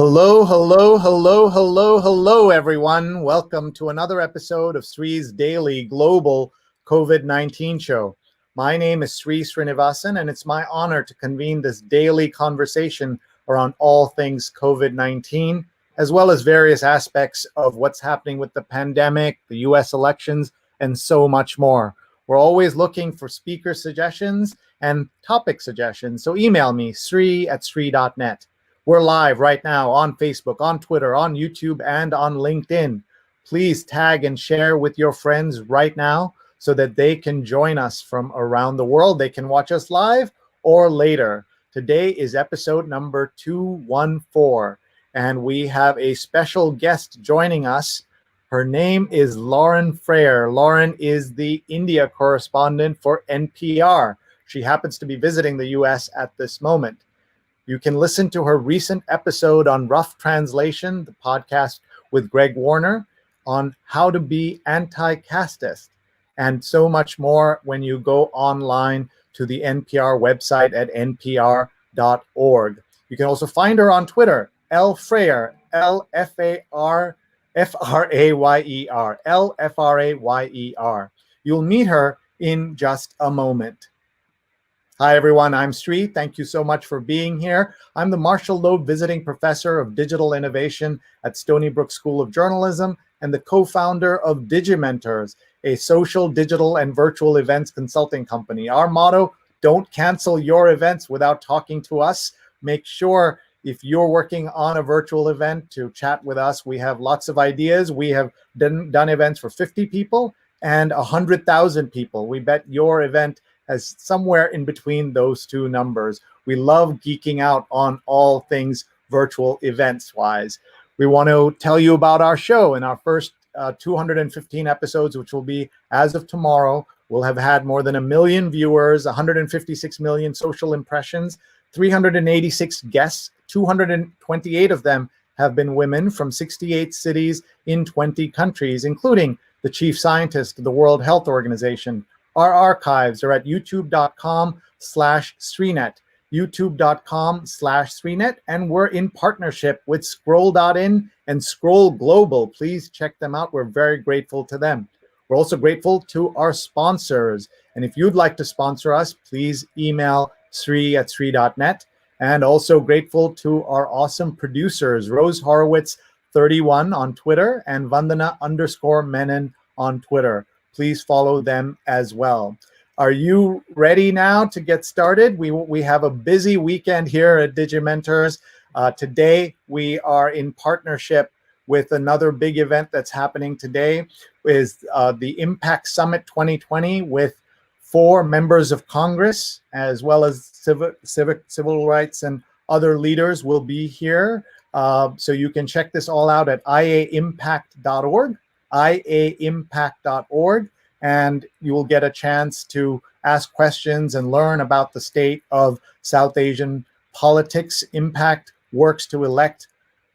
Hello, hello, hello, hello, hello, everyone. Welcome to another episode of Sree's Daily Global COVID-19 Show. My name is Sree Sreenivasan, and it's my honor to convene this daily conversation around all things COVID-19, as well as various aspects of what's happening with the pandemic, the US elections, and so much more. We're always looking for speaker suggestions and topic suggestions, so email me, sree@sree.net. We're live right now on Facebook, on Twitter, on YouTube, and on LinkedIn. Please tag and share with your friends right now so that they can join us from around the world. They can watch us live or later. Today is episode number 214, and we have a special guest joining us. Her name is Lauren Frayer. Lauren is the India correspondent for NPR. She happens to be visiting the US at this moment. You can listen to her recent episode on Rough Translation, the podcast with Greg Warner, on how to be anti-casteist, and so much more when you go online to the NPR website at npr.org. You can also find her on Twitter, L Frayer, L-F-R-A-Y-E-R, L-F-R-A-Y-E-R. You'll meet her in just a moment. Hi, everyone. I'm Sree. Thank you so much for being here. I'm the Marshall Loeb Visiting Professor of Digital Innovation at Stony Brook School of Journalism and the co-founder of Digimentors, a social, digital, and virtual events consulting company. Our motto, don't cancel your events without talking to us. Make sure if you're working on a virtual event to chat with us. We have lots of ideas. We have done events for 50 people and 100,000 people. We bet your event as somewhere in between those two numbers. We love geeking out on all things virtual events-wise. We want to tell you about our show. In our first 215 episodes, which will be as of tomorrow, we'll have had more than 1 million viewers, 156 million social impressions, 386 guests, 228 of them have been women from 68 cities in 20 countries, including the chief scientist of the World Health Organization. Our archives are at youtube.com/Sreenet, youtube.com/Sreenet, and we're in partnership with Scroll.in and Scroll Global. Please check them out. We're very grateful to them. We're also grateful to our sponsors. And if you'd like to sponsor us, please email Sree@Sree.net. And also grateful to our awesome producers, Rose Horowitz 31 on Twitter and Vandana_Menon on Twitter. Please follow them as well. Are you ready now to get started? We have a busy weekend here at Digimentors. Today, we are in partnership with another big event that's happening today, is the Impact Summit 2020 with 4 members of Congress, as well as civil rights and other leaders will be here. So you can check this all out at iaimpact.org. iaimpact.org, and you will get a chance to ask questions and learn about the state of South Asian politics. Impact works to elect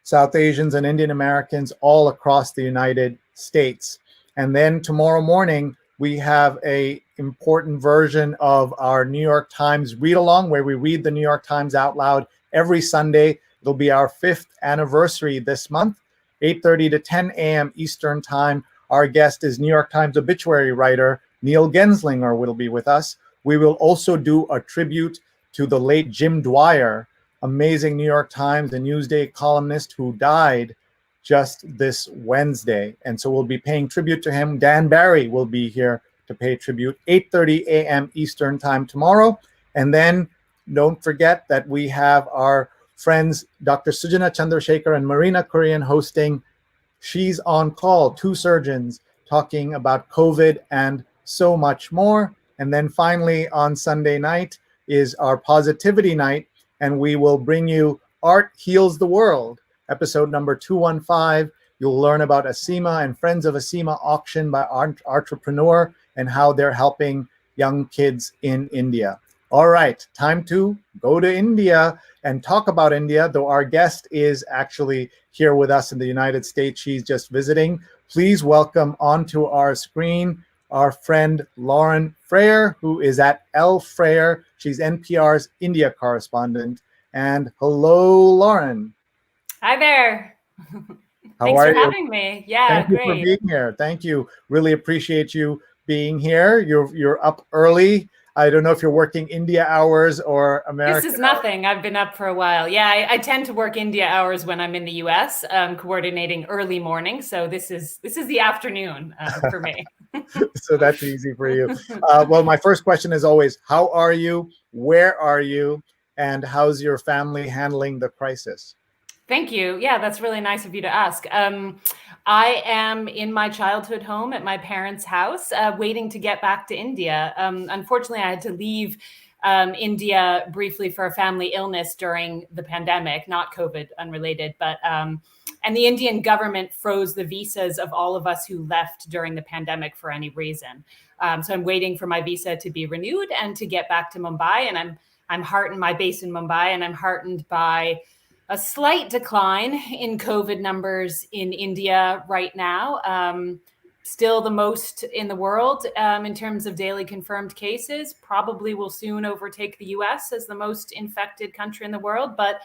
South Asians and Indian Americans all across the United States. And then tomorrow morning, we have an important version of our New York Times read-along where we read the New York Times out loud every Sunday. It'll be our 5th anniversary this month. 8:30 to 10 a.m. Eastern Time. Our guest is New York Times obituary writer Neil Genslinger will be with us. We will also do a tribute to the late Jim Dwyer, amazing New York Times and Newsday columnist who died just this Wednesday. And so we'll be paying tribute to him. Dan Barry will be here to pay tribute, 8:30 a.m. Eastern Time tomorrow. And then don't forget that we have our friends, Dr. Sujana Chandrasekhar and Marina Kurian hosting She's on Call, 2 surgeons talking about COVID and so much more. And then finally on Sunday night is our positivity night, and we will bring you Art Heals the World, episode number 215. You'll learn about ASEMA and Friends of ASEMA auction by entrepreneur and how they're helping young kids in India. All right, time to go to India and talk about India, though our guest is actually here with us in the United States. She's just visiting. Please welcome onto our screen our friend Lauren Frayer, who is at L Frayer. She's NPR's India correspondent. And hello, Lauren. Hi there. How Thanks are for you? having me. Yeah, Thank you for great. being here. Thank you. Really appreciate you being here. You're up early. I don't know if you're working India hours or This American is hours. nothing. I've been up for a while. Yeah, I tend to work India hours when I'm in the US, coordinating early morning. So this is the afternoon for me. So that's easy for you. Well, my first question is always, how are you? Where are you? And how's your family handling the crisis? Thank you. Yeah, that's really nice of you to ask. I am in my childhood home at my parents' house, waiting to get back to India. Unfortunately, I had to leave India briefly for a family illness during the pandemic, not COVID unrelated, but and the Indian government froze the visas of all of us who left during the pandemic for any reason. So I'm waiting for my visa to be renewed and to get back to Mumbai. And I'm heartened. My base in Mumbai, and I'm heartened by a slight decline in COVID numbers in India right now. Still the most in the world in terms of daily confirmed cases. Probably will soon overtake the US as the most infected country in the world, but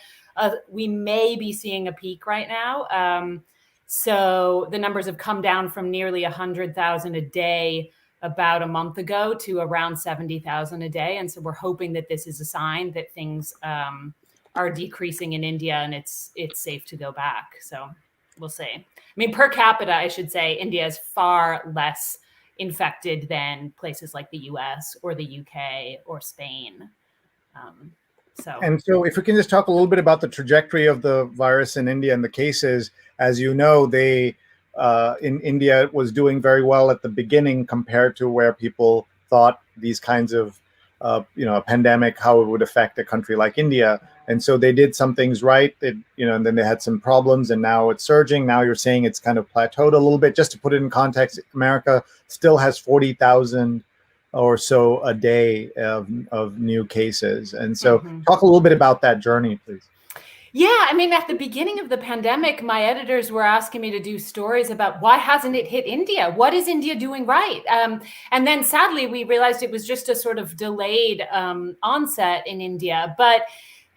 we may be seeing a peak right now. So the numbers have come down from nearly 100,000 a day about a month ago to around 70,000 a day. And so we're hoping that this is a sign that things are decreasing in India and it's safe to go back. So we'll see. I mean, per capita, I should say, India is far less infected than places like the US or the UK or Spain. And so, if we can just talk a little bit about the trajectory of the virus in India and the cases, as you know, they in India was doing very well at the beginning compared to where people thought these kinds of, a pandemic, how it would affect a country like India. And so they did some things right, and then they had some problems, and now it's surging. Now you're saying it's kind of plateaued a little bit. Just to put it in context, America still has 40,000 or so a day of new cases. And so talk a little bit about that journey, please. Yeah, I mean, at the beginning of the pandemic, my editors were asking me to do stories about why hasn't it hit India? What is India doing right? And then sadly, we realized it was just a sort of delayed onset in India. But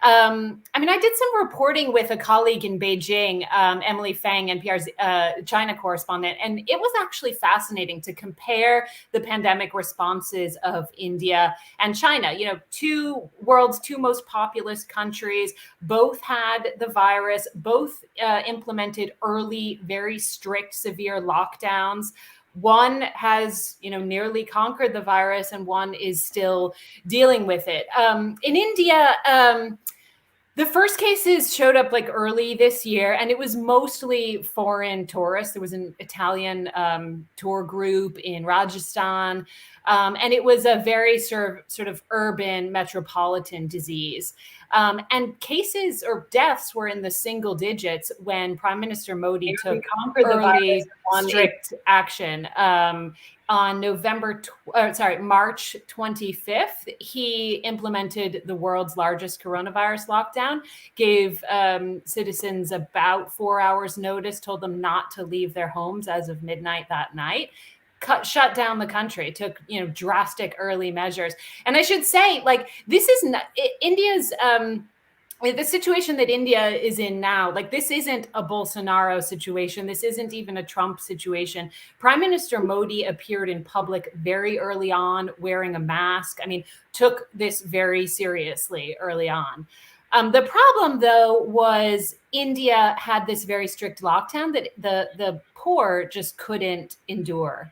I mean, I did some reporting with a colleague in Beijing, Emily Fang, NPR's China correspondent, and it was actually fascinating to compare the pandemic responses of India and China. You know, two world's two most populous countries, both had the virus, both implemented early, very strict, severe lockdowns. One has, nearly conquered the virus, and one is still dealing with it. In India, the first cases showed up like early this year, and it was mostly foreign tourists. There was an Italian tour group in Rajasthan, and it was a very sort of urban metropolitan disease. And cases or deaths were in the single digits when Prime Minister Modi took early strict action. On March 25th, he implemented the world's largest coronavirus lockdown, gave citizens about 4 hours notice, told them not to leave their homes as of midnight that night, shut down the country, took, drastic early measures. And I should say, like, this is not India's the situation that India is in now. Like, this isn't a Bolsonaro situation. This isn't even a Trump situation. Prime Minister Modi appeared in public very early on wearing a mask. I mean, took this very seriously early on. The problem, though, was India had this very strict lockdown that the poor just couldn't endure.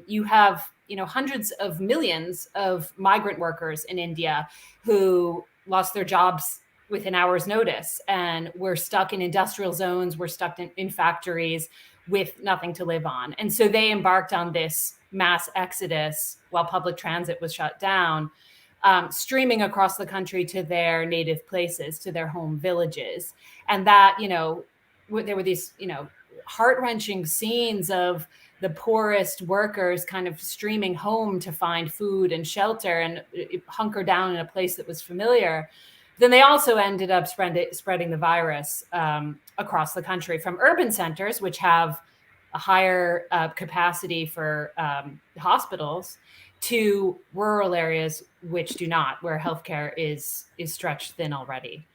You have, hundreds of millions of migrant workers in India who lost their jobs with an hour's notice, and we're stuck in industrial zones, we're stuck in factories with nothing to live on. And so they embarked on this mass exodus while public transit was shut down, streaming across the country to their native places, to their home villages. And that, there were these, heart-wrenching scenes of the poorest workers kind of streaming home to find food and shelter and hunker down in a place that was familiar. Then they also ended up spreading the virus across the country from urban centers, which have a higher capacity for hospitals, to rural areas which do not, where healthcare is stretched thin already.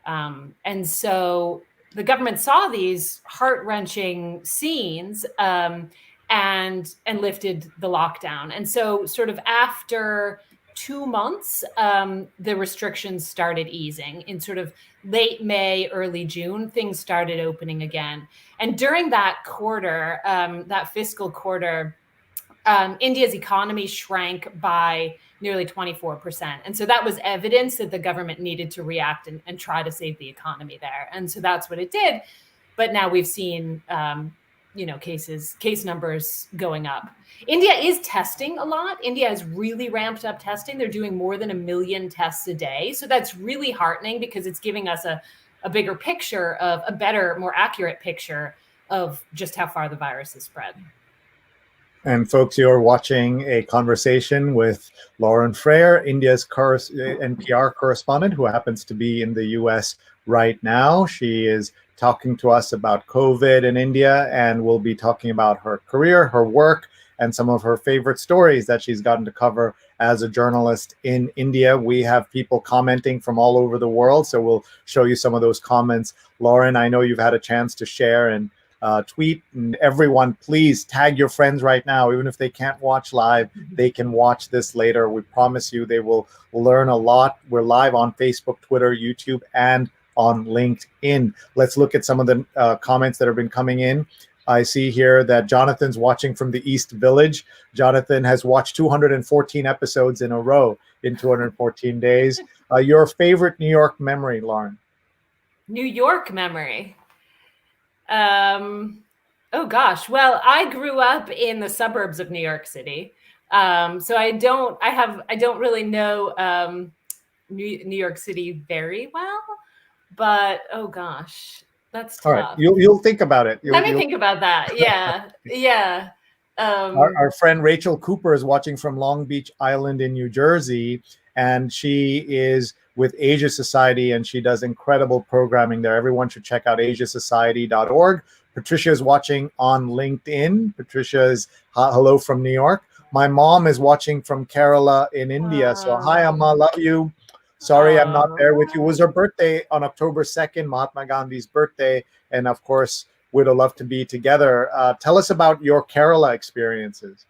And so the government saw these heart-wrenching scenes and lifted the lockdown. And so sort of after 2 months, the restrictions started easing. In sort of late May, early June, things started opening again. And during that quarter, that fiscal quarter, India's economy shrank by nearly 24%. And so that was evidence that the government needed to react and try to save the economy there. And so that's what it did. But now we've seen, case numbers going up. India is testing a lot. India has really ramped up testing. They're doing more than 1 million tests a day. So that's really heartening because it's giving us a bigger picture of a better, more accurate picture of just how far the virus has spread. And folks, you're watching a conversation with Lauren Frayer, India's NPR correspondent, who happens to be in the US right now. She is talking to us about COVID in India, and we'll be talking about her career, her work, and some of her favorite stories that she's gotten to cover as a journalist in India. We have people commenting from all over the world, so we'll show you some of those comments. Lauren, I know you've had a chance to share and tweet, and everyone, please tag your friends right now. Even if they can't watch live, they can watch this later. We promise you they will learn a lot. We're live on Facebook, Twitter, YouTube, and on LinkedIn. Let's look at some of the comments that have been coming in. I see here that Jonathan's watching from the East Village. Jonathan has watched 214 episodes in a row in 214 days. Your favorite New York memory, Lauren? New York memory? Oh gosh. Well, I grew up in the suburbs of New York City. So I don't really know New York City very well, but oh gosh, that's tough. All right, you'll think about it. Let me think about that. Yeah. Yeah. Our friend Rachel Cooper is watching from Long Beach Island in New Jersey, and she is with Asia Society, and she does incredible programming there. Everyone should check out asiasociety.org. Patricia is watching on LinkedIn. Patricia is hello from New York. My mom is watching from Kerala in India. So hi, Amma, love you. Sorry, I'm not there with you. It was her birthday on October 2nd, Mahatma Gandhi's birthday. And of course, we'd love to be together. Tell us about your Kerala experiences.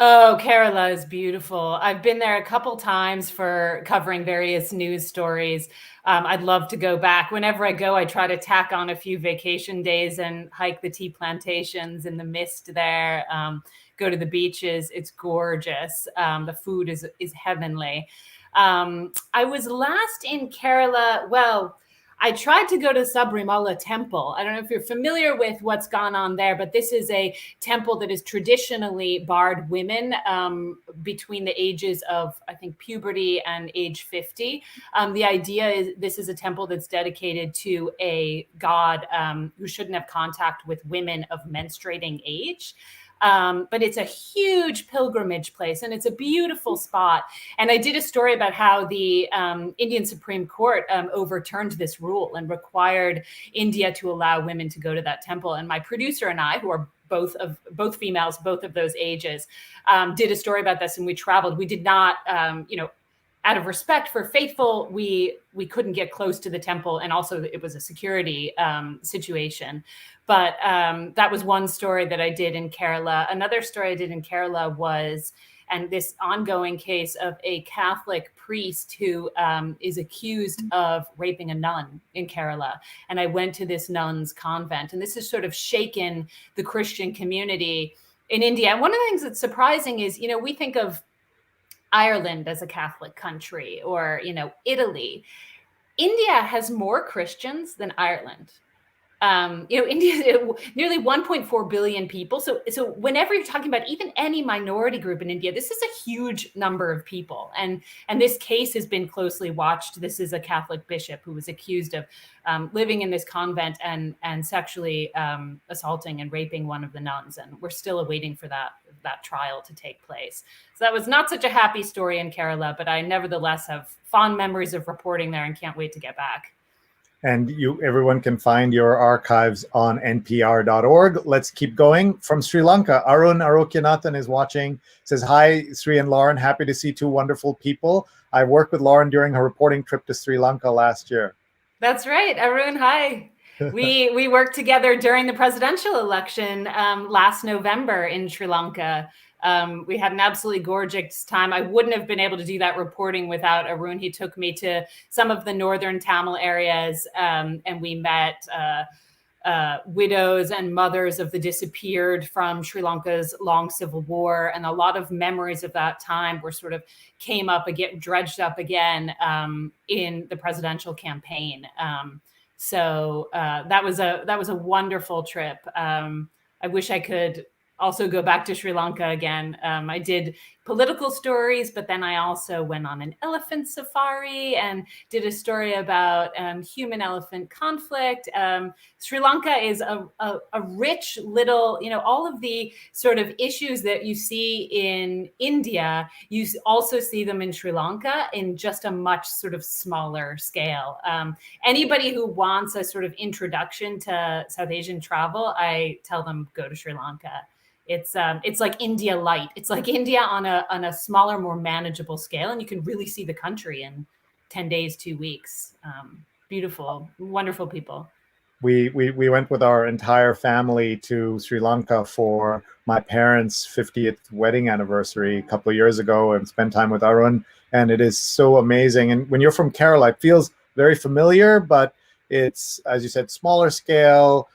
Oh, Kerala is beautiful. I've been there a couple times for covering various news stories. I'd love to go back. Whenever I go, I try to tack on a few vacation days and hike the tea plantations in the mist there, go to the beaches. It's gorgeous. The food is heavenly. I was last in Kerala. Well, I tried to go to Sabrimala Temple. I don't know if you're familiar with what's gone on there, but this is a temple that has traditionally barred women between the ages of, I think, puberty and age 50. The idea is this is a temple that's dedicated to a god who shouldn't have contact with women of menstruating age. But it's a huge pilgrimage place and it's a beautiful spot. And I did a story about how the Indian Supreme Court overturned this rule and required India to allow women to go to that temple. And my producer and I, who are both females, both of those ages, did a story about this, and we traveled. We did not, out of respect for faithful, we couldn't get close to the temple, and also it was a security situation. But that was one story that I did in Kerala. Another story I did in Kerala was, and this ongoing case of a Catholic priest who is accused of raping a nun in Kerala. And I went to this nun's convent, and this has sort of shaken the Christian community in India. And one of the things that's surprising is, we think of Ireland as a Catholic country, or, Italy. India has more Christians than Ireland. India, nearly 1.4 billion people. So whenever you're talking about even any minority group in India, this is a huge number of people. And this case has been closely watched. This is a Catholic bishop who was accused of living in this convent and sexually assaulting and raping one of the nuns. And we're still awaiting for that trial to take place. So that was not such a happy story in Kerala, but I nevertheless have fond memories of reporting there and can't wait to get back. And everyone can find your archives on npr.org. Let's keep going. From Sri Lanka, Arun Arokyanathan is watching, says, hi, Sree and Lauren, happy to see two wonderful people. I worked with Lauren during her reporting trip to Sri Lanka last year. That's right, Arun, hi. We worked together during the presidential election last November in Sri Lanka. We had an absolutely gorgeous time. I wouldn't have been able to do that reporting without Arun. He took me to some of the northern Tamil areas, and we met widows and mothers of the disappeared from Sri Lanka's long civil war. And a lot of memories of that time were sort of came up again, dredged up again in the presidential campaign. So that was a wonderful trip. I wish I could also go back to Sri Lanka again. I did political stories, but then I also went on an elephant safari and did a story about human-elephant conflict. Sri Lanka is a rich little, all of the sort of issues that you see in India, you also see them in Sri Lanka in just a much sort of smaller scale. Anybody who wants a sort of introduction to South Asian travel, I tell them go to Sri Lanka. It's like India light. It's like India on a smaller, more manageable scale, and you can really see the country in 10 days, 2 weeks. Beautiful, wonderful people. We went with our entire family to Sri Lanka for my parents' 50th wedding anniversary a couple of years ago and spent time with Arun, and it is so amazing. And when you're from Kerala, it feels very familiar, but it's, as you said, smaller scale.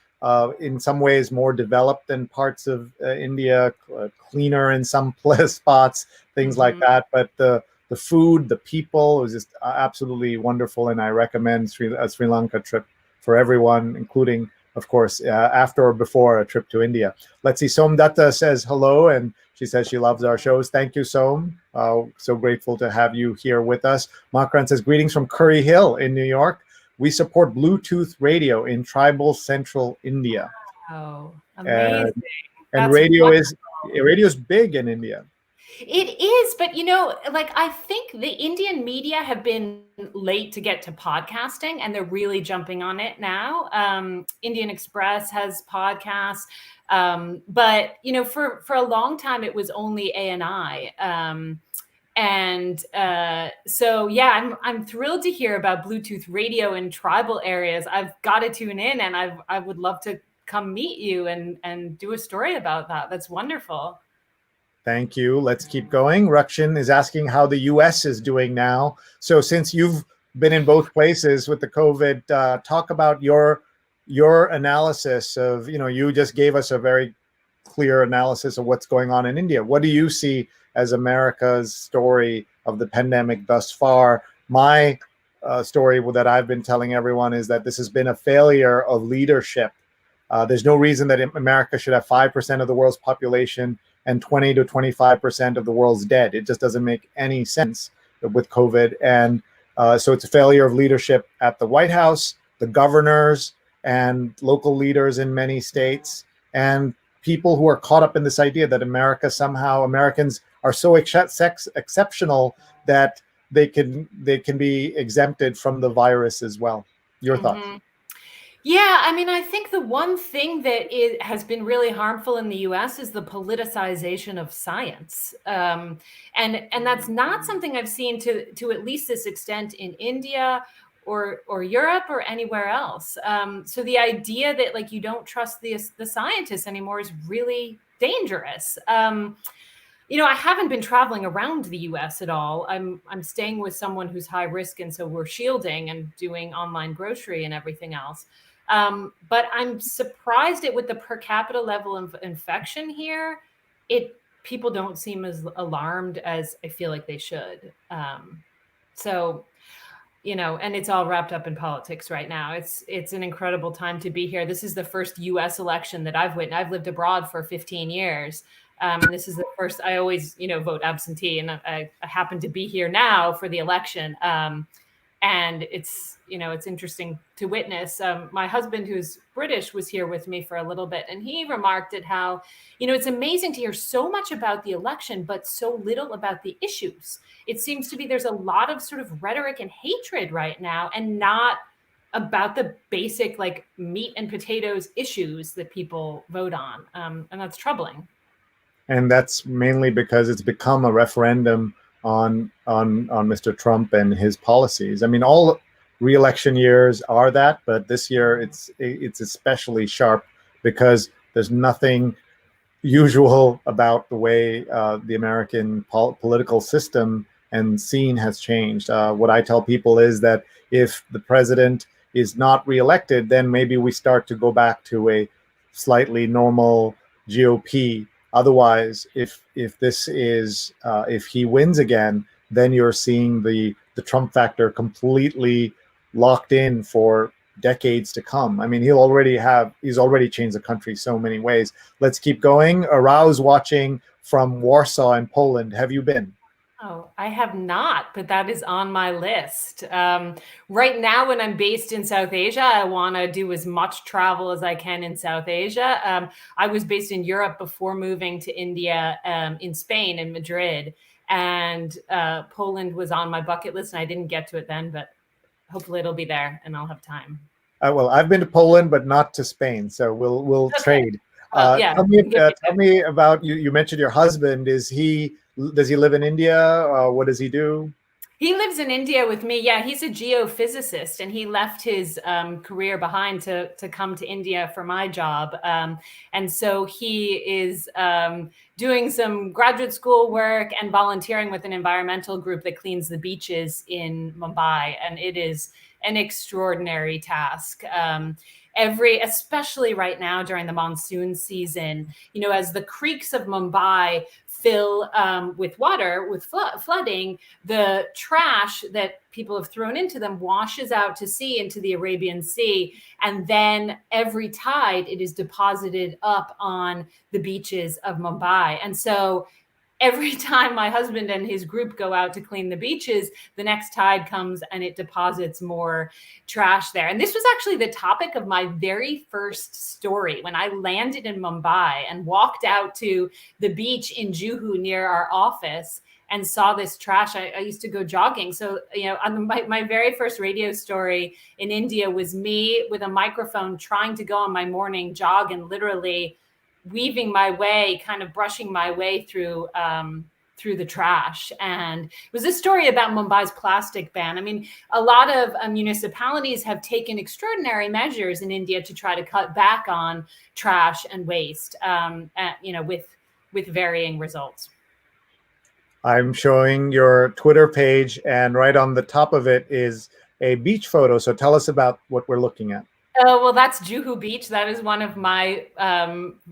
In some ways more developed than parts of India, cleaner in some spots, things like that. But the food, the people, was just absolutely wonderful. And I recommend a Sri Lanka trip for everyone, including, of course, after or before a trip to India. Let's see, Somdatta says hello, and she says she loves our shows. Thank you, Som. So grateful to have you here with us. Makran says, greetings from Curry Hill in New York. We support Bluetooth radio in tribal central India. Oh, amazing. And radio is big in India. It is, but I think the Indian media have been late to get to podcasting, and they're really jumping on it now. Indian Express has podcasts, but for a long time it was only ANI. So yeah, I'm thrilled to hear about Bluetooth radio in tribal areas. I've got to tune in, and I would love to come meet you and do a story about that. That's wonderful. Thank you. Let's keep going. Rukshin is asking how the US is doing now. So since you've been in both places with the COVID, talk about your analysis of, you just gave us a very clear analysis of what's going on in India. What do you see as America's story of the pandemic thus far? My story that I've been telling everyone is that this has been a failure of leadership. There's no reason that America should have 5% of the world's population and 20 to 25% of the world's dead. It just doesn't make any sense with COVID. And so it's a failure of leadership at the White House, the governors, and local leaders in many states, and people who are caught up in this idea that Americans are so exceptional that they can be exempted from the virus as well. Your thoughts? Yeah, I think the one thing that has been really harmful in the US is the politicization of science. And that's not something I've seen to at least this extent in India or Europe or anywhere else. So the idea that you don't trust the scientists anymore is really dangerous. I haven't been traveling around the US at all. I'm staying with someone who's high risk, and so we're shielding and doing online grocery and everything else. But I'm surprised with the per capita level of infection here, people don't seem as alarmed as I feel like they should. And it's all wrapped up in politics right now. It's an incredible time to be here. This is the first US election that I've witnessed. I've lived abroad for 15 years. And this is the first. I always, vote absentee, and I happen to be here now for the election. And it's interesting to witness. My husband, who's British, was here with me for a little bit, and he remarked at how, it's amazing to hear so much about the election, but so little about the issues. It seems to be there's a lot of sort of rhetoric and hatred right now, and not about the basic meat and potatoes issues that people vote on, and that's troubling. And that's mainly because it's become a referendum on Mr. Trump and his policies. re-election years are that, but this year it's especially sharp because there's nothing usual about the way the American political system and scene has changed. What I tell people is that if the president is not reelected, then maybe we start to go back to a slightly normal GOP. Otherwise, if he wins again, then you're seeing the Trump factor completely locked in for decades to come. I mean, he's already changed the country so many ways. Let's keep going. Arao's watching from Warsaw in Poland. Have you been? Oh, I have not, but that is on my list. Right now, when I'm based in South Asia, I want to do as much travel as I can in South Asia. I was based in Europe before moving to India, in Spain, in Madrid, and Poland was on my bucket list, and I didn't get to it then, but hopefully it'll be there and I'll have time. Well, I've been to Poland, but not to Spain, so we'll okay. Trade. Yeah. Tell me about you. You mentioned your husband. Does he live in India? What does he do? He lives in India with me. Yeah, he's a geophysicist, and he left his career behind to come to India for my job. And so he is doing some graduate school work and volunteering with an environmental group that cleans the beaches in Mumbai. And it is an extraordinary task. Especially right now during the monsoon season, as the creeks of Mumbai fill with water, with flooding, the trash that people have thrown into them washes out to sea into the Arabian Sea. And then every tide, it is deposited up on the beaches of Mumbai. And so every time my husband and his group go out to clean the beaches, the next tide comes and it deposits more trash there. And this was actually the topic of my very first story when I landed in Mumbai and walked out to the beach in Juhu near our office and saw this trash. I used to go jogging. So, on my very first radio story in India was me with a microphone trying to go on my morning jog and literally weaving my way, kind of brushing my way through the trash. And it was a story about Mumbai's plastic ban. I mean, a lot of municipalities have taken extraordinary measures in India to try to cut back on trash and waste, with varying results. I'm showing your Twitter page, and right on the top of it is a beach photo. So tell us about what we're looking at. Oh, well, that's Juhu Beach. That is one of my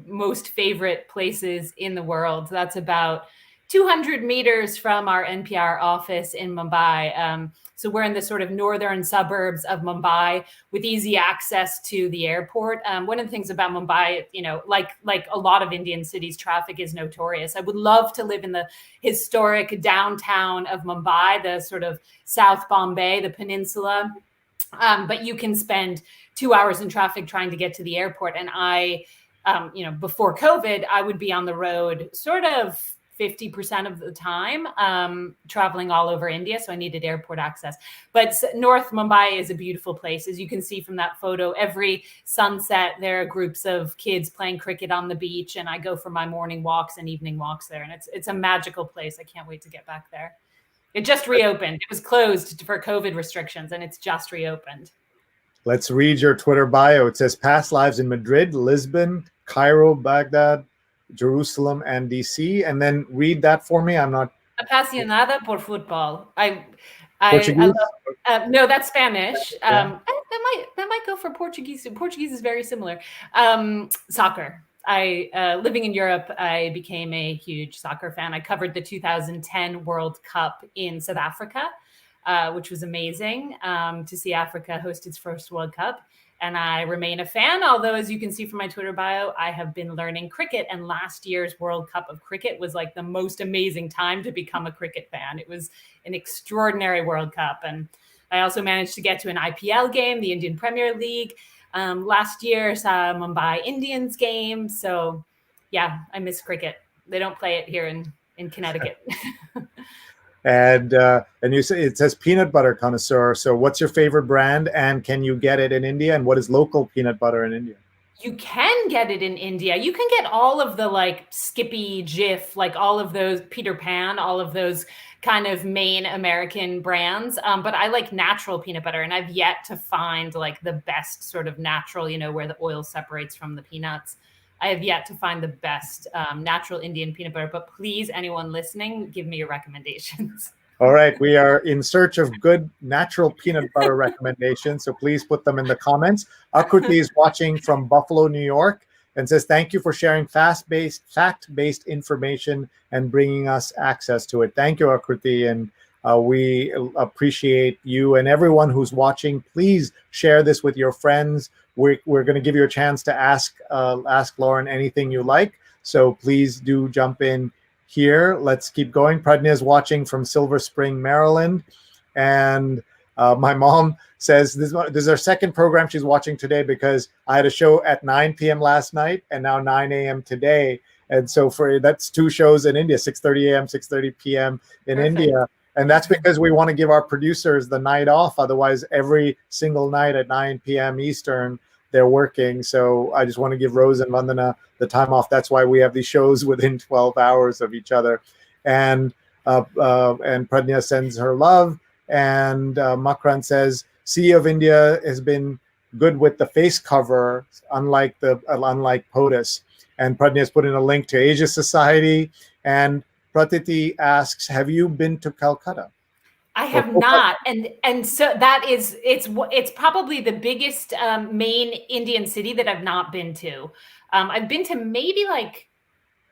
most favorite places in the world. That's about 200 meters from our NPR office in Mumbai. So we're in the sort of northern suburbs of Mumbai with easy access to the airport. One of the things about Mumbai, like a lot of Indian cities, traffic is notorious. I would love to live in the historic downtown of Mumbai, the sort of South Bombay, the peninsula. But you can spend 2 hours in traffic trying to get to the airport. And before COVID, I would be on the road sort of 50% of the time, traveling all over India. So I needed airport access. But North Mumbai is a beautiful place. As you can see from that photo, every sunset, there are groups of kids playing cricket on the beach. And I go for my morning walks and evening walks there. And it's a magical place. I can't wait to get back there. It just reopened. It was closed for COVID restrictions, and it's just reopened. Let's read your Twitter bio. It says past lives in Madrid, Lisbon, Cairo, Baghdad, Jerusalem, and DC. And then read that for me. I'm not. Apasionada por fútbol. Portuguese? No, that's Spanish. Yeah. That might go for Portuguese. Portuguese is very similar. Soccer. Living in Europe, I became a huge soccer fan. I covered the 2010 World Cup in South Africa, which was amazing to see Africa host its first World Cup. And I remain a fan, although as you can see from my Twitter bio, I have been learning cricket. And last year's World Cup of cricket was like the most amazing time to become a cricket fan. It was an extraordinary World Cup. And I also managed to get to an IPL game, the Indian Premier League. Last year, saw a Mumbai Indians game. So yeah, I miss cricket. They don't play it here in Connecticut. And you say it says peanut butter connoisseur. So what's your favorite brand, and can you get it in India? And what is local peanut butter in India? You can get it in India. You can get all of the like Skippy, Jif, like all of those, Peter Pan, all of those kind of main American brands. But I like natural peanut butter, and I've yet to find like the best sort of natural, where the oil separates from the peanuts. I have yet to find the best natural Indian peanut butter, but please, anyone listening, give me your recommendations. All right, we are in search of good natural peanut butter recommendations, so please put them in the comments. Akruti is watching from Buffalo, New York, and says, thank you for sharing fact-based information and bringing us access to it. Thank you, Akruti, and we appreciate you and everyone who's watching. Please share this with your friends. We're going to give you a chance to ask Lauren anything you like, so please do jump in here. Let's keep going. Pradnya is watching from Silver Spring, Maryland. And my mom says this is our second program she's watching today because I had a show at 9 p.m. last night and now 9 a.m. today. And so that's 2 shows in India, 6:30 a.m., 6:30 p.m. in Perfect. India. And that's because we want to give our producers the night off. Otherwise, every single night at 9 p.m. Eastern, they're working. So I just want to give Rose and Vandana the time off. That's why we have these shows within 12 hours of each other. And Pradnya sends her love. And Makran says, Sea of India has been good with the face cover, unlike POTUS. And Pradnya has put in a link to Asia Society. And Pratiti asks, have you been to Calcutta? I have not, and so that is it's probably the biggest main Indian city that I've not been to. I've been to maybe like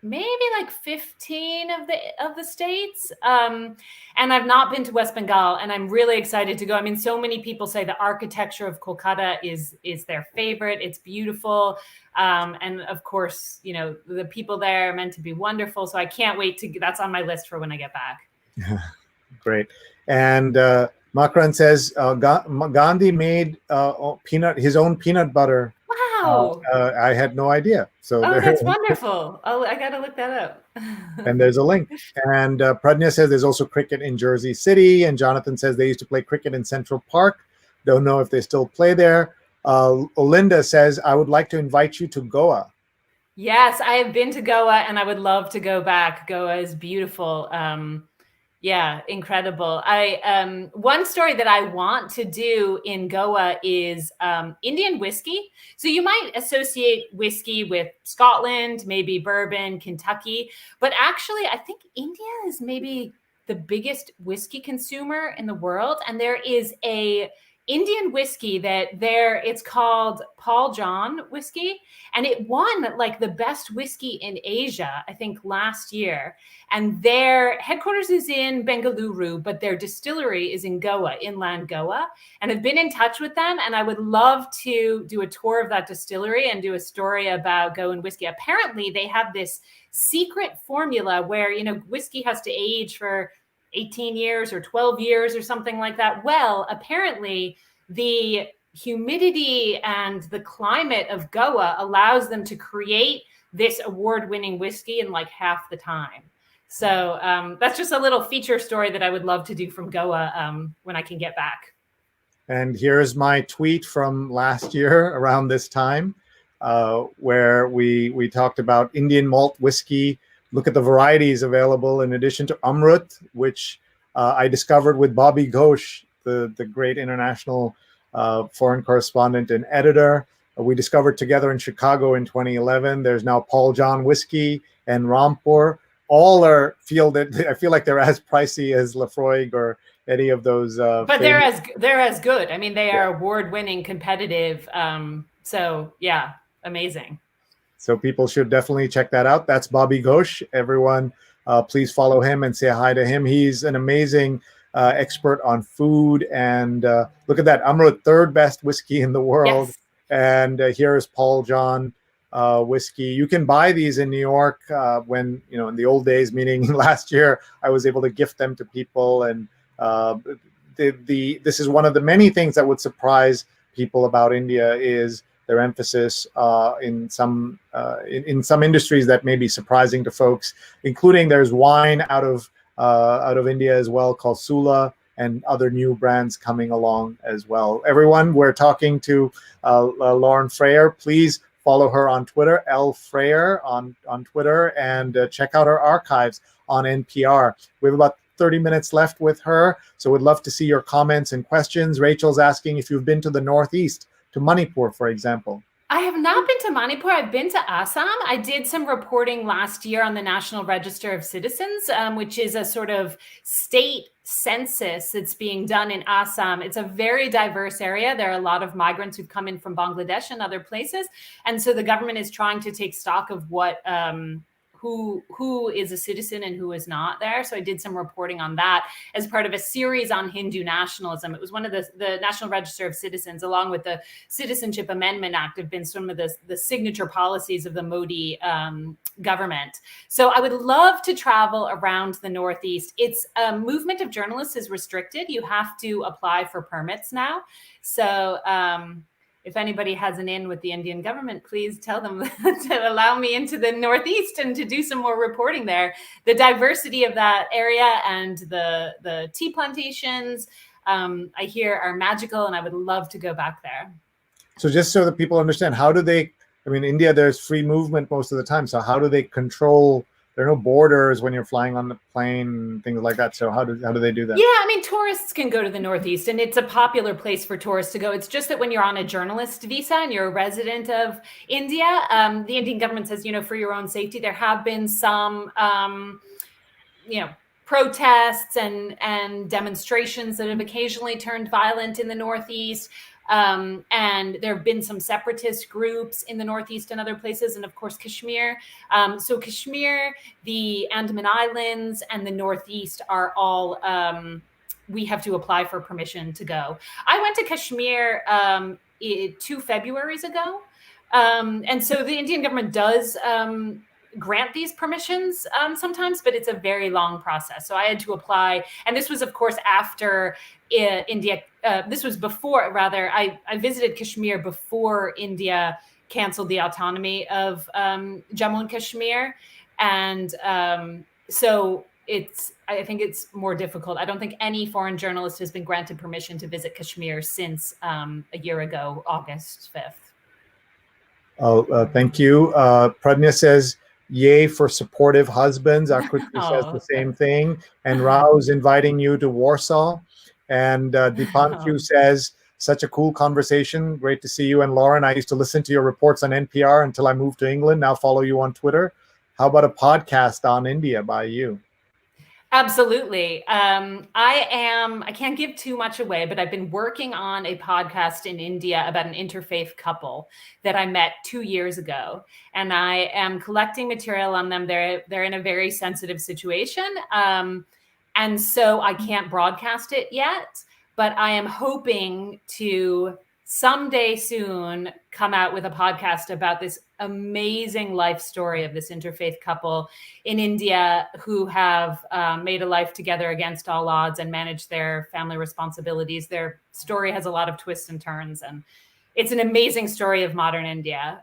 15 of the states, and I've not been to West Bengal, and I'm really excited to go. I mean, so many people say the architecture of Kolkata is their favorite. It's beautiful, and of course, the people there are meant to be wonderful. So I can't wait to. That's on my list for when I get back. Great. And Makran says Gandhi made his own peanut butter. Wow! I had no idea. So that's wonderful. I got to look that up. And there's a link. And Pradnya says there's also cricket in Jersey City. And Jonathan says they used to play cricket in Central Park. Don't know if they still play there. Olinda says, I would like to invite you to Goa. Yes, I have been to Goa and I would love to go back. Goa is beautiful. Yeah, incredible. One story that I want to do in Goa is Indian whiskey. So you might associate whiskey with Scotland, maybe bourbon, Kentucky, but actually I think India is maybe the biggest whiskey consumer in the world. And there is a Indian whiskey it's called Paul John whiskey, and it won like the best whiskey in Asia, I think last year. And their headquarters is in Bengaluru, but their distillery is in Goa, inland Goa. And I've been in touch with them, and I would love to do a tour of that distillery and do a story about Goan whiskey. Apparently, they have this secret formula where, whiskey has to age for 18 years or 12 years or something like that. Well, apparently the humidity and the climate of Goa allows them to create this award-winning whiskey in like half the time. So that's just a little feature story that I would love to do from Goa when I can get back. And here's my tweet from last year around this time, where we talked about Indian malt whiskey. Look at the varieties available in addition to Amrut, which I discovered with Bobby Ghosh, the great international foreign correspondent and editor. We discovered together in Chicago in 2011. There's now Paul John whiskey and Rampur. All are I feel like they're as pricey as Lafroig or any of those. But they're as good. I mean, they are award-winning, competitive. So yeah, amazing. So people should definitely check that out. That's Bobby Ghosh. Everyone, please follow him and say hi to him. He's an amazing expert on food. And look at that, Amrut, third best whiskey in the world. Yes. And here is Paul John whiskey. You can buy these in New York when, in the old days, meaning last year, I was able to gift them to people. And this is one of the many things that would surprise people about India is their emphasis in some industries that may be surprising to folks, including there's wine out of India as well called Sula, and other new brands coming along as well. Everyone, we're talking to Lauren Frayer. Please follow her on Twitter, Frayer on Twitter, and check out her archives on NPR. We have about 30 minutes left with her, so we'd love to see your comments and questions. Rachel's asking if you've been to the Northeast, to Manipur, for example. I have not been to Manipur. I've been to Assam. I did some reporting last year on the National Register of Citizens, which is a sort of state census that's being done in Assam. It's a very diverse area. There are a lot of migrants who've come in from Bangladesh and other places. And so the government is trying to take stock of what who is a citizen and who is not there. So I did some reporting on that as part of a series on Hindu nationalism. It was one of the National Register of Citizens, along with the Citizenship Amendment Act, have been some of the signature policies of the Modi government. So I would love to travel around the Northeast. Its movement of journalists is restricted. You have to apply for permits now. So if anybody has an in with the Indian government, please tell them to allow me into the Northeast and to do some more reporting there. The diversity of that area and the tea plantations, I hear, are magical, and I would love to go back there. So just so that people understand, how do they, I mean, India, there's free movement most of the time. So how do they control, there are no borders when you're flying on the plane, things like that. So how do they do that? Yeah, I mean, tourists can go to the Northeast, and it's a popular place for tourists to go. It's just that when you're on a journalist visa and you're a resident of India, the Indian government says, for your own safety, there have been some, protests and demonstrations that have occasionally turned violent in the Northeast. And there have been some separatist groups in the Northeast and other places, and of course Kashmir. So Kashmir, the Andaman Islands, and the Northeast are all, we have to apply for permission to go. I went to Kashmir 2 Februaries ago. And so the Indian government does grant these permissions sometimes, but it's a very long process. So I had to apply. And this was, of course, after India. This was before, rather, I visited Kashmir before India canceled the autonomy of Jammu and Kashmir. And so I think it's more difficult. I don't think any foreign journalist has been granted permission to visit Kashmir since a year ago, August 5th. Oh, thank you. Pradnya says, yay for supportive husbands. Akriti says the same thing. And Rao's inviting you to Warsaw. And Dipanshu says, such a cool conversation. Great to see you. And Lauren, I used to listen to your reports on NPR until I moved to England. Now follow you on Twitter. How about a podcast on India by you? Absolutely. I can't give too much away, but I've been working on a podcast in India about an interfaith couple that I met 2 years ago. And I am collecting material on them. They're in a very sensitive situation. And so I can't broadcast it yet, but I am hoping to someday soon come out with a podcast about this amazing life story of this interfaith couple in India who have made a life together against all odds and managed their family responsibilities. Their story has a lot of twists and turns, and it's an amazing story of modern India.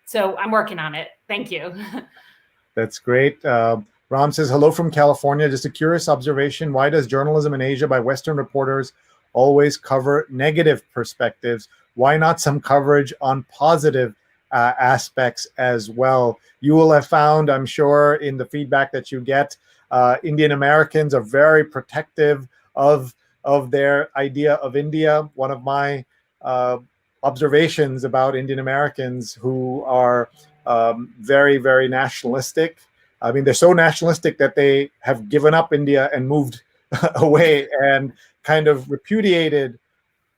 So I'm working on it. Thank you. That's great. Ram says, hello from California. Just a curious observation. Why does journalism in Asia by Western reporters always cover negative perspectives? Why not some coverage on positive aspects as well? You will have found, I'm sure, in the feedback that you get, Indian Americans are very protective of their idea of India. One of my observations about Indian Americans who are very, very nationalistic. I mean, they're so nationalistic that they have given up India and moved away and kind of repudiated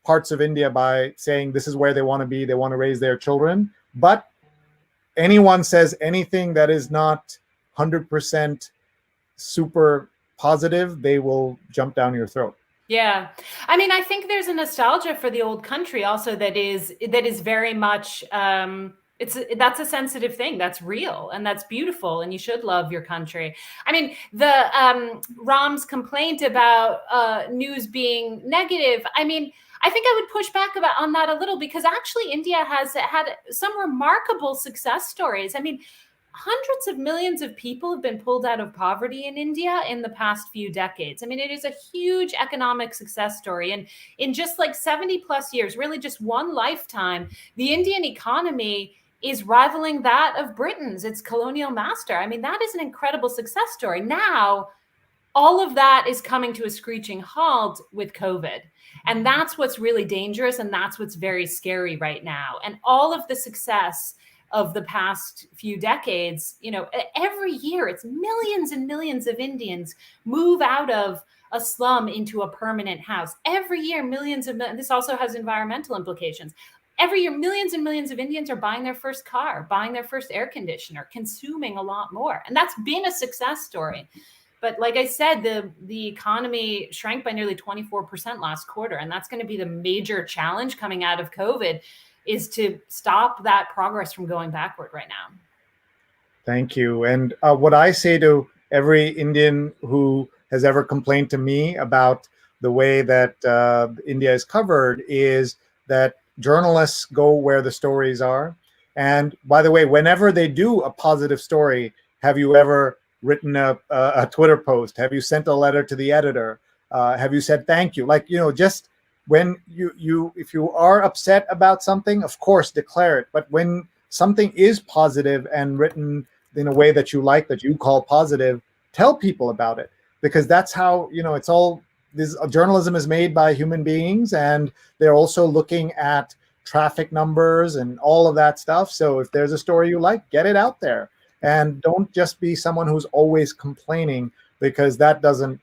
parts of India by saying this is where they want to be. They want to raise their children. But anyone says anything that is not 100% super positive, they will jump down your throat. Yeah. I mean, I think there's a nostalgia for the old country also that is very much, that's a sensitive thing. That's real and that's beautiful, and you should love your country. I mean, the Ram's complaint about news being negative, I mean, I think I would push back on that a little, because actually India has had some remarkable success stories. I mean, hundreds of millions of people have been pulled out of poverty in India in the past few decades. I mean, it is a huge economic success story. And in just like 70 plus years, really just one lifetime, the Indian economy is rivaling that of Britain's, its colonial master. I mean, that is an incredible success story. Now, all of that is coming to a screeching halt with COVID. And that's what's really dangerous. And that's what's very scary right now. And all of the success of the past few decades, you know, every year it's millions and millions of Indians move out of a slum into a permanent house. Every year, this also has environmental implications. Every year, millions and millions of Indians are buying their first car, buying their first air conditioner, consuming a lot more. And that's been a success story. But like I said, the economy shrank by nearly 24% last quarter. And that's going to be the major challenge coming out of COVID, is to stop that progress from going backward right now. Thank you. And what I say to every Indian who has ever complained to me about the way that India is covered is that journalists go where the stories are. And by the way, whenever they do a positive story, have you ever written a Twitter post? Have you sent a letter to the editor? Have you said thank you? Like, you know, just when if you are upset about something, of course, declare it. But when something is positive and written in a way that you like, that you call positive, tell people about it, because that's how, you know, it's all this journalism is made by human beings, and they're also looking at traffic numbers and all of that stuff. So if there's a story you like, get it out there, and don't just be someone who's always complaining, because that doesn't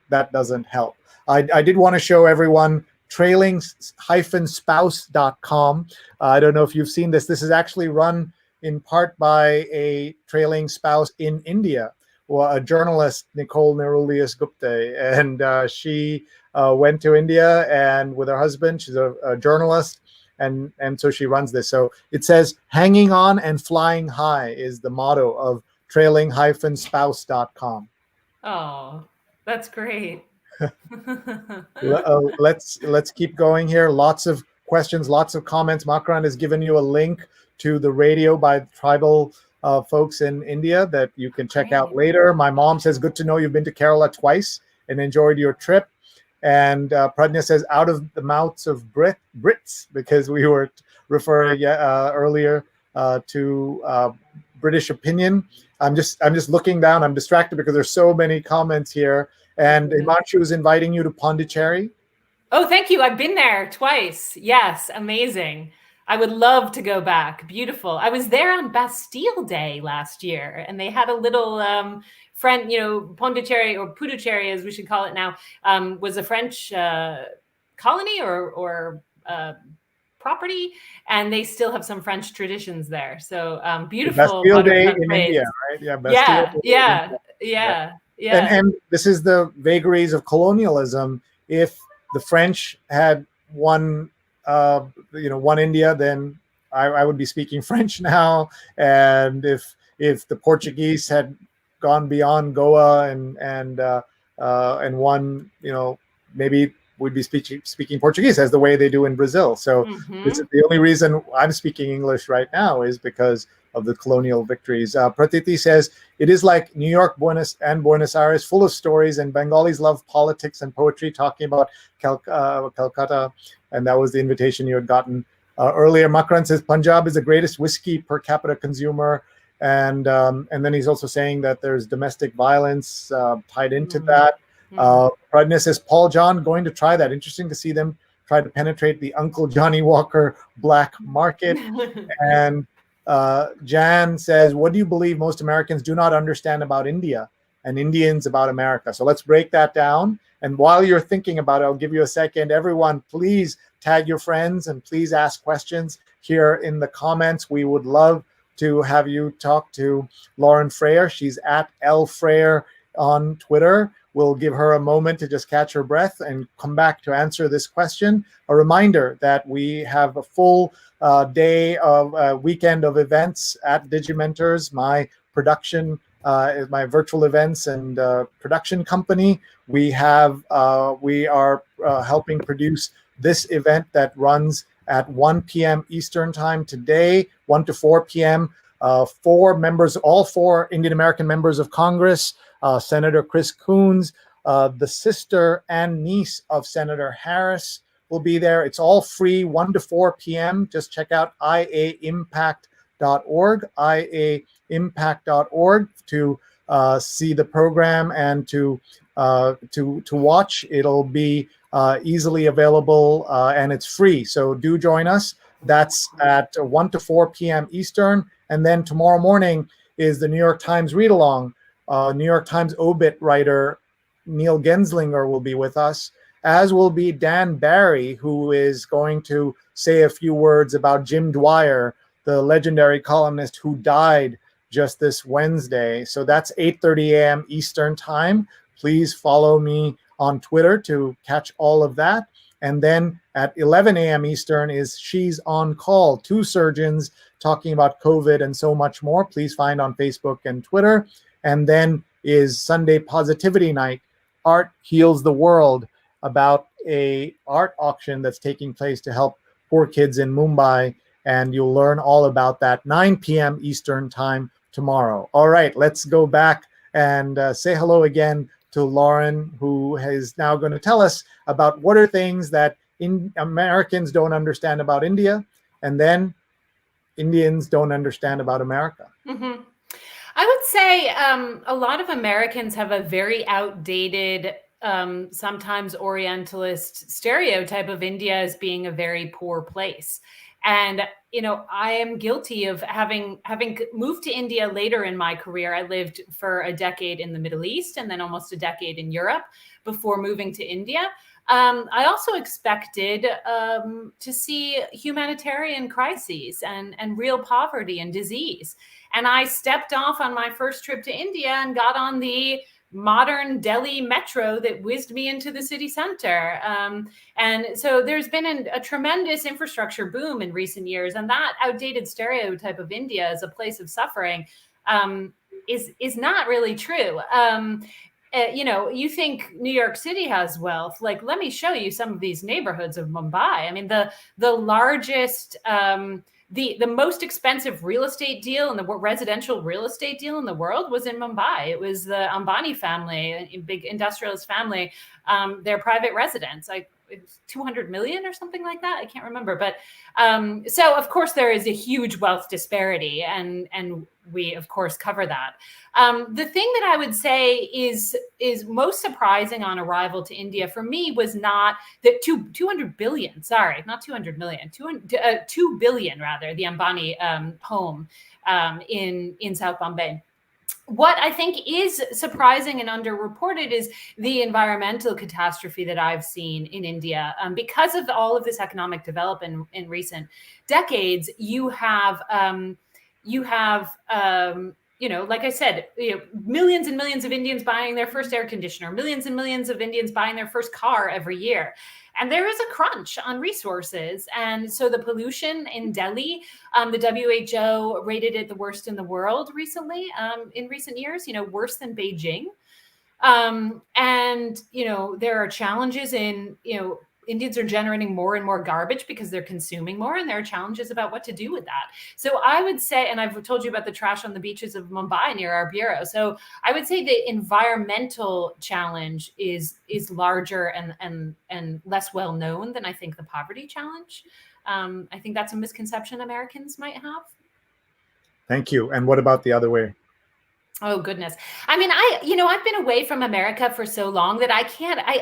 help. I did want to show everyone trailing-spouse.com. I don't know if you've seen this. This is actually run in part by a trailing spouse in India, a journalist, Nicole Nerulius Gupte. And she went to India and with her husband, she's a journalist. And so she runs this. So it says, hanging on and flying high is the motto of trailing-spouse.com. Oh, that's great. Let's keep going here. Lots of questions, lots of comments. Makran has given you a link to the radio by tribal folks in India that you can check out later. My mom says, good to know you've been to Kerala twice and enjoyed your trip. And Pradnya says, out of the mouths of Brits, because we were referring earlier to British opinion. I'm just looking down. I'm distracted because there's so many comments here. And Himanshu is inviting you to Pondicherry. Oh, thank you. I've been there twice. Yes, amazing. I would love to go back. Beautiful. I was there on Bastille Day last year, and they had a little friend, you know, Pondicherry, or Puducherry as we should call it now, was a French colony or property, and they still have some French traditions there. So beautiful. Bastille Day in India, right? Yeah, Bastille yeah. And this is the vagaries of colonialism. If the French had one India, then I would be speaking French now. And if the Portuguese had gone beyond Goa and one, you know, maybe we'd be speaking Portuguese as the way they do in Brazil. So this is the only reason I'm speaking English right now is because of the colonial victories. Pratiti says, it is like New York, Buenos Aires, full of stories, and Bengalis love politics and poetry, talking about Calcutta, and that was the invitation you had gotten earlier. Makran says, Punjab is the greatest whiskey per capita consumer, and then he's also saying that there's domestic violence tied into that. Pradnya says, Paul John, going to try that. Interesting to see them try to penetrate the Uncle Johnny Walker black market. And Jan says, what do you believe most Americans do not understand about India and Indians about America? So let's break that down. And while you're thinking about it, I'll give you a second. Everyone, please tag your friends and please ask questions here in the comments. We would love to have you talk to Lauren Frayer. She's at LFrayer on Twitter. We'll give her a moment to just catch her breath and come back to answer this question. A reminder that we have a full day of weekend of events at Digimentors, my production, my virtual events and production company. We are helping produce this event that runs at 1 p.m. Eastern time today, 1 to 4 p.m. All four Indian American members of Congress, Senator Chris Coons, the sister and niece of Senator Harris will be there. It's all free, 1 to 4 p.m. Just check out iaimpact.org. iaimpact.org to see the program and to watch. It'll be easily available and it's free. So do join us. That's at 1 to 4 p.m. Eastern. And then tomorrow morning is the New York Times read along. New York Times obit writer Neil Genslinger will be with us, as will be Dan Barry, who is going to say a few words about Jim Dwyer, the legendary columnist who died just this Wednesday. So that's 8:30 a.m. Eastern time. Please follow me on Twitter to catch all of that. And then at 11 a.m. Eastern is She's on Call, two surgeons talking about COVID and so much more. Please find on Facebook and Twitter. And then is Sunday Positivity Night, Art Heals the World, about a art auction that's taking place to help poor kids in Mumbai. And you'll learn all about that 9 p.m. Eastern time tomorrow. All right, let's go back and say hello again to Lauren, who is now going to tell us about what are things that Americans don't understand about India, and then Indians don't understand about America. Mm-hmm. I would say a lot of Americans have a very outdated, sometimes Orientalist stereotype of India as being a very poor place. And, you know, I am guilty of having moved to India later in my career. I lived for a decade in the Middle East and then almost a decade in Europe before moving to India. I also expected to see humanitarian crises and real poverty and disease. And I stepped off on my first trip to India and got on the modern Delhi metro that whizzed me into the city center. And so there's been a tremendous infrastructure boom in recent years. And that outdated stereotype of India as a place of suffering is not really true. You know, you think New York City has wealth. Like, let me show you some of these neighborhoods of Mumbai. I mean, the largest, the most expensive real estate deal and the residential real estate deal in the world was in Mumbai. It was the Ambani family, a big industrialist family, their private residence. It was 200 million or something like that. I can't remember. But so, of course, there is a huge wealth disparity, and we, of course, cover that. The thing that I would say is most surprising on arrival to India for me was not that 200 billion, sorry, not 200 million, 2 billion rather, the Ambani home in South Bombay. What I think is surprising and underreported is the environmental catastrophe that I've seen in India. Because of all of this economic development in recent decades, you have you know, like I said, you know, millions and millions of Indians buying their first air conditioner, millions and millions of Indians buying their first car every year. And there is a crunch on resources. And so the pollution in Delhi, the WHO rated it the worst in the world recently, in recent years, you know, worse than Beijing. And, you know, there are challenges in, you know, Indians are generating more and more garbage because they're consuming more, and there are challenges about what to do with that. So I would say, and I've told you about the trash on the beaches of Mumbai near our bureau. So I would say the environmental challenge is larger and less well known than I think the poverty challenge. I think that's a misconception Americans might have. Thank you. And what about the other way? Oh, goodness. I mean, I've been away from America for so long that I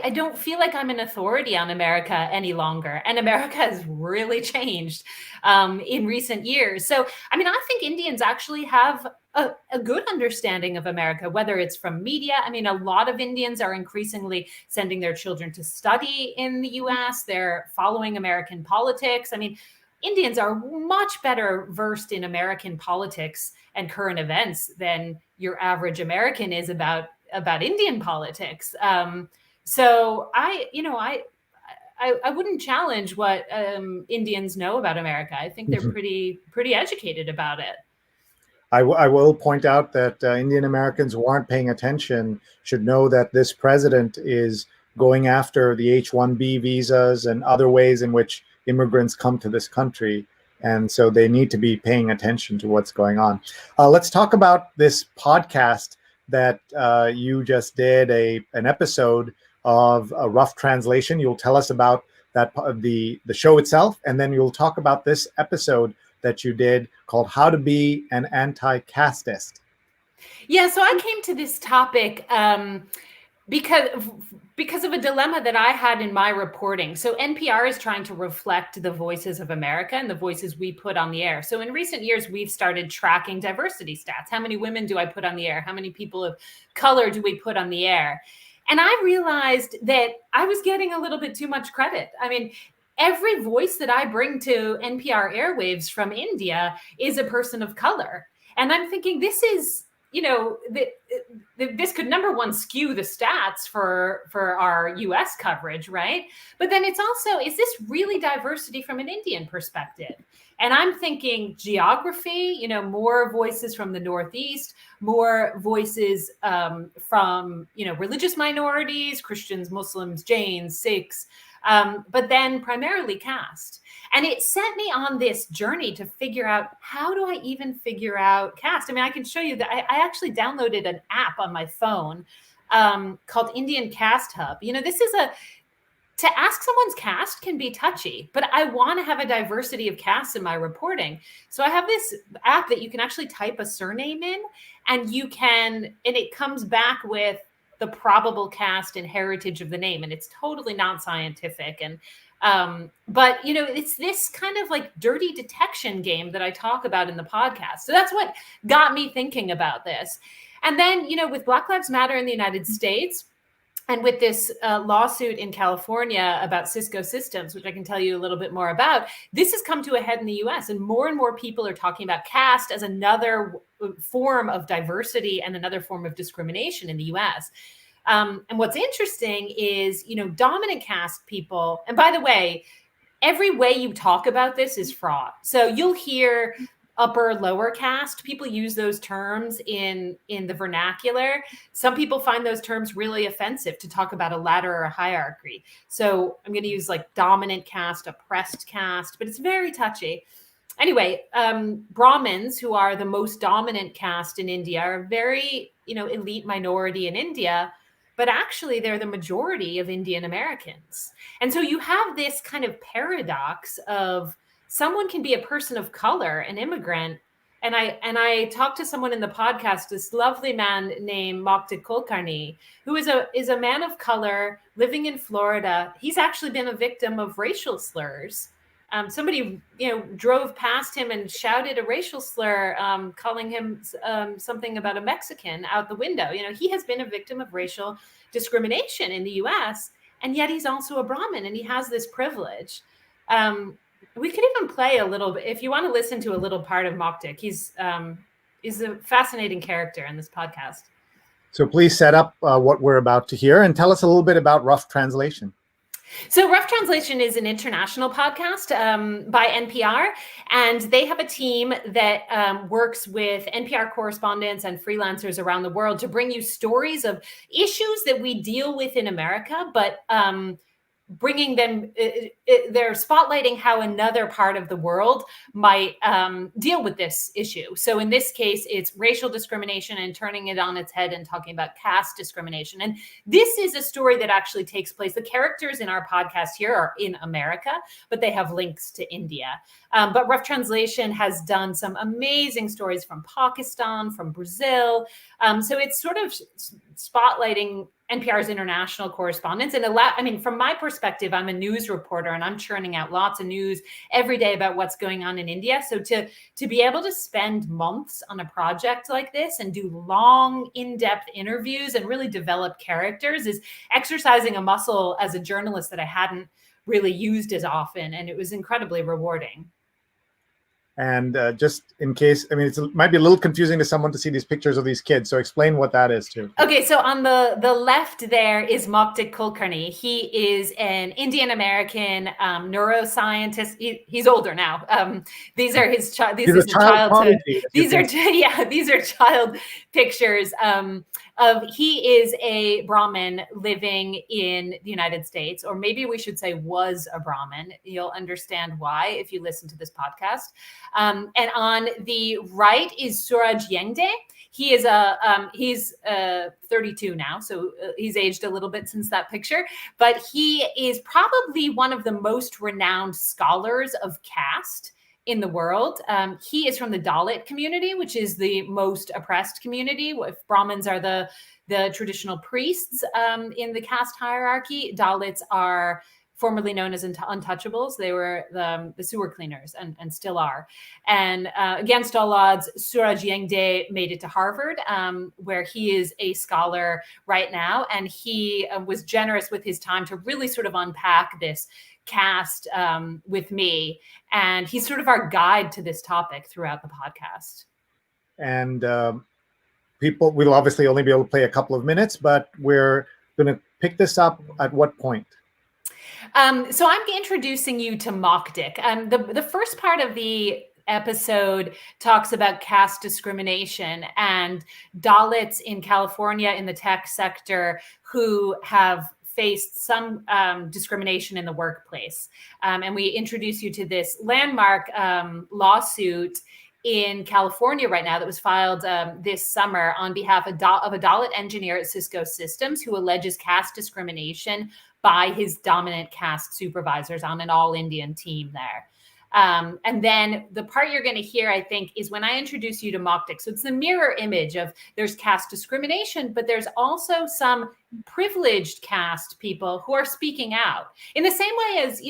don't feel like I'm an authority on America any longer. And America has really changed in recent years. So, I mean, I think Indians actually have a good understanding of America, whether it's from media. I mean, a lot of Indians are increasingly sending their children to study in the US. They're following American politics. I mean, Indians are much better versed in American politics and current events than your average American is about Indian politics. So I wouldn't challenge what Indians know about America. I think they're pretty educated about it. I will point out that Indian Americans who aren't paying attention should know that this president is going after the H-1B visas and other ways in which immigrants come to this country. And so they need to be paying attention to what's going on. Let's talk about this podcast that you just did, an episode of a rough translation. You'll tell us about that, the show itself, and then you'll talk about this episode that you did called How to Be an Anti-Casteist. Yeah, so I came to this topic because of a dilemma that I had in my reporting. So NPR is trying to reflect the voices of America and the voices we put on the air. So in recent years, we've started tracking diversity stats. How many women do I put on the air? How many people of color do we put on the air? And I realized that I was getting a little bit too much credit. I mean, every voice that I bring to NPR airwaves from India is a person of color. And I'm thinking, this is, this could, number one, skew the stats for our US coverage, right? But then it's also, is this really diversity from an Indian perspective? And I'm thinking geography, more voices from the Northeast, more voices from, religious minorities, Christians, Muslims, Jains, Sikhs, but then primarily caste. And it set me on this journey to figure out, how do I even figure out caste? I mean, I can show you that I actually downloaded an app on my phone called Indian Caste Hub. This is to ask someone's caste can be touchy, but I want to have a diversity of castes in my reporting. So I have this app that you can actually type a surname in, and it comes back with the probable caste and heritage of the name. And it's totally non-scientific. And but it's this kind of like dirty detection game that I talk about in the podcast. So that's what got me thinking about this. And then, with Black Lives Matter in the United States, and with this lawsuit in California about Cisco Systems, which I can tell you a little bit more about, this has come to a head in the US, and more people are talking about caste as another form of diversity and another form of discrimination in the US. And what's interesting is, dominant caste people, and by the way, every way you talk about this is fraught. So you'll hear upper, lower caste. People use those terms in the vernacular. Some people find those terms really offensive to talk about a ladder or a hierarchy. So I'm going to use like dominant caste, oppressed caste, but it's very touchy. Anyway, Brahmins, who are the most dominant caste in India, are a very, elite minority in India, but actually they're the majority of Indian Americans. And so you have this kind of paradox of someone can be a person of color, an immigrant. And I talked to someone in the podcast, this lovely man named Malt Kulkarni, who is a man of color living in Florida. He's actually been a victim of racial slurs. Somebody, drove past him and shouted a racial slur, calling him something about a Mexican out the window. He has been a victim of racial discrimination in the US, and yet he's also a Brahmin and he has this privilege. We could even play a little bit, if you want to listen to a little part of Moktik. He's a fascinating character in this podcast. So please set up what we're about to hear and tell us a little bit about Rough Translation. So Rough Translation is an international podcast by NPR, and they have a team that works with NPR correspondents and freelancers around the world to bring you stories of issues that we deal with in America, but bringing them, they're spotlighting how another part of the world might deal with this issue. So in this case, it's racial discrimination and turning it on its head and talking about caste discrimination. And this is a story that actually takes place. The characters in our podcast here are in America, but they have links to India. But Rough Translation has done some amazing stories from Pakistan, from Brazil. So it's sort of spotlighting NPR's international correspondents. And from my perspective, I'm a news reporter and I'm churning out lots of news every day about what's going on in India. So to be able to spend months on a project like this and do long, in-depth interviews and really develop characters is exercising a muscle as a journalist that I hadn't really used as often. And it was incredibly rewarding. And just in case, it might be a little confusing to someone to see these pictures of these kids. So explain what that is too. Okay, so on the left there is Moktik Kulkarni. He is an Indian American neuroscientist. He's older now. These are his childhood. These are child pictures of he is a Brahmin living in the United States, or maybe we should say was a Brahmin. You'll understand why if you listen to this podcast. And on the right is Suraj Yengde. He is he's 32 now, so he's aged a little bit since that picture. But he is probably one of the most renowned scholars of caste in the world. He is from the Dalit community, which is the most oppressed community. If Brahmins are the traditional priests in the caste hierarchy, Dalits are formerly known as untouchables. They were the sewer cleaners and still are. And against all odds, Suraj Yengde made it to Harvard, where he is a scholar right now. And he was generous with his time to really sort of unpack this caste with me. And he's sort of our guide to this topic throughout the podcast. And people will obviously only be able to play a couple of minutes, but we're going to pick this up at what point? So I'm introducing you to Moktik. The first part of the episode talks about caste discrimination and Dalits in California in the tech sector who have faced some discrimination in the workplace. And we introduce you to this landmark lawsuit in California right now that was filed this summer on behalf of a Dalit engineer at Cisco Systems who alleges caste discrimination by his dominant caste supervisors on an all-Indian team there. And then the part you're going to hear, I think, is when I introduce you to Moktik. So it's the mirror image of there's caste discrimination, but there's also some privileged caste people who are speaking out in the same way as,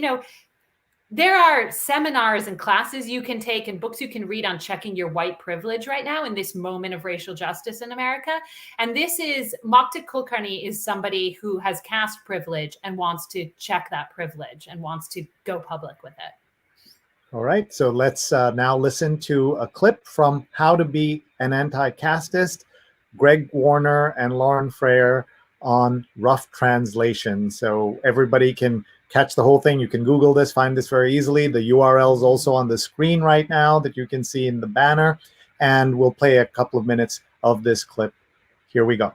there are seminars and classes you can take and books you can read on checking your white privilege right now in this moment of racial justice in America. And this is Moktik Kulkarni is somebody who has caste privilege and wants to check that privilege and wants to go public with it. All right, so let's now listen to a clip from How to Be an Anti-Casteist, Greg Warner and Lauren Frayer on rough translation. So everybody can catch the whole thing. You can Google this, find this very easily. The URL is also on the screen right now that you can see in the banner. And we'll play a couple of minutes of this clip. Here we go.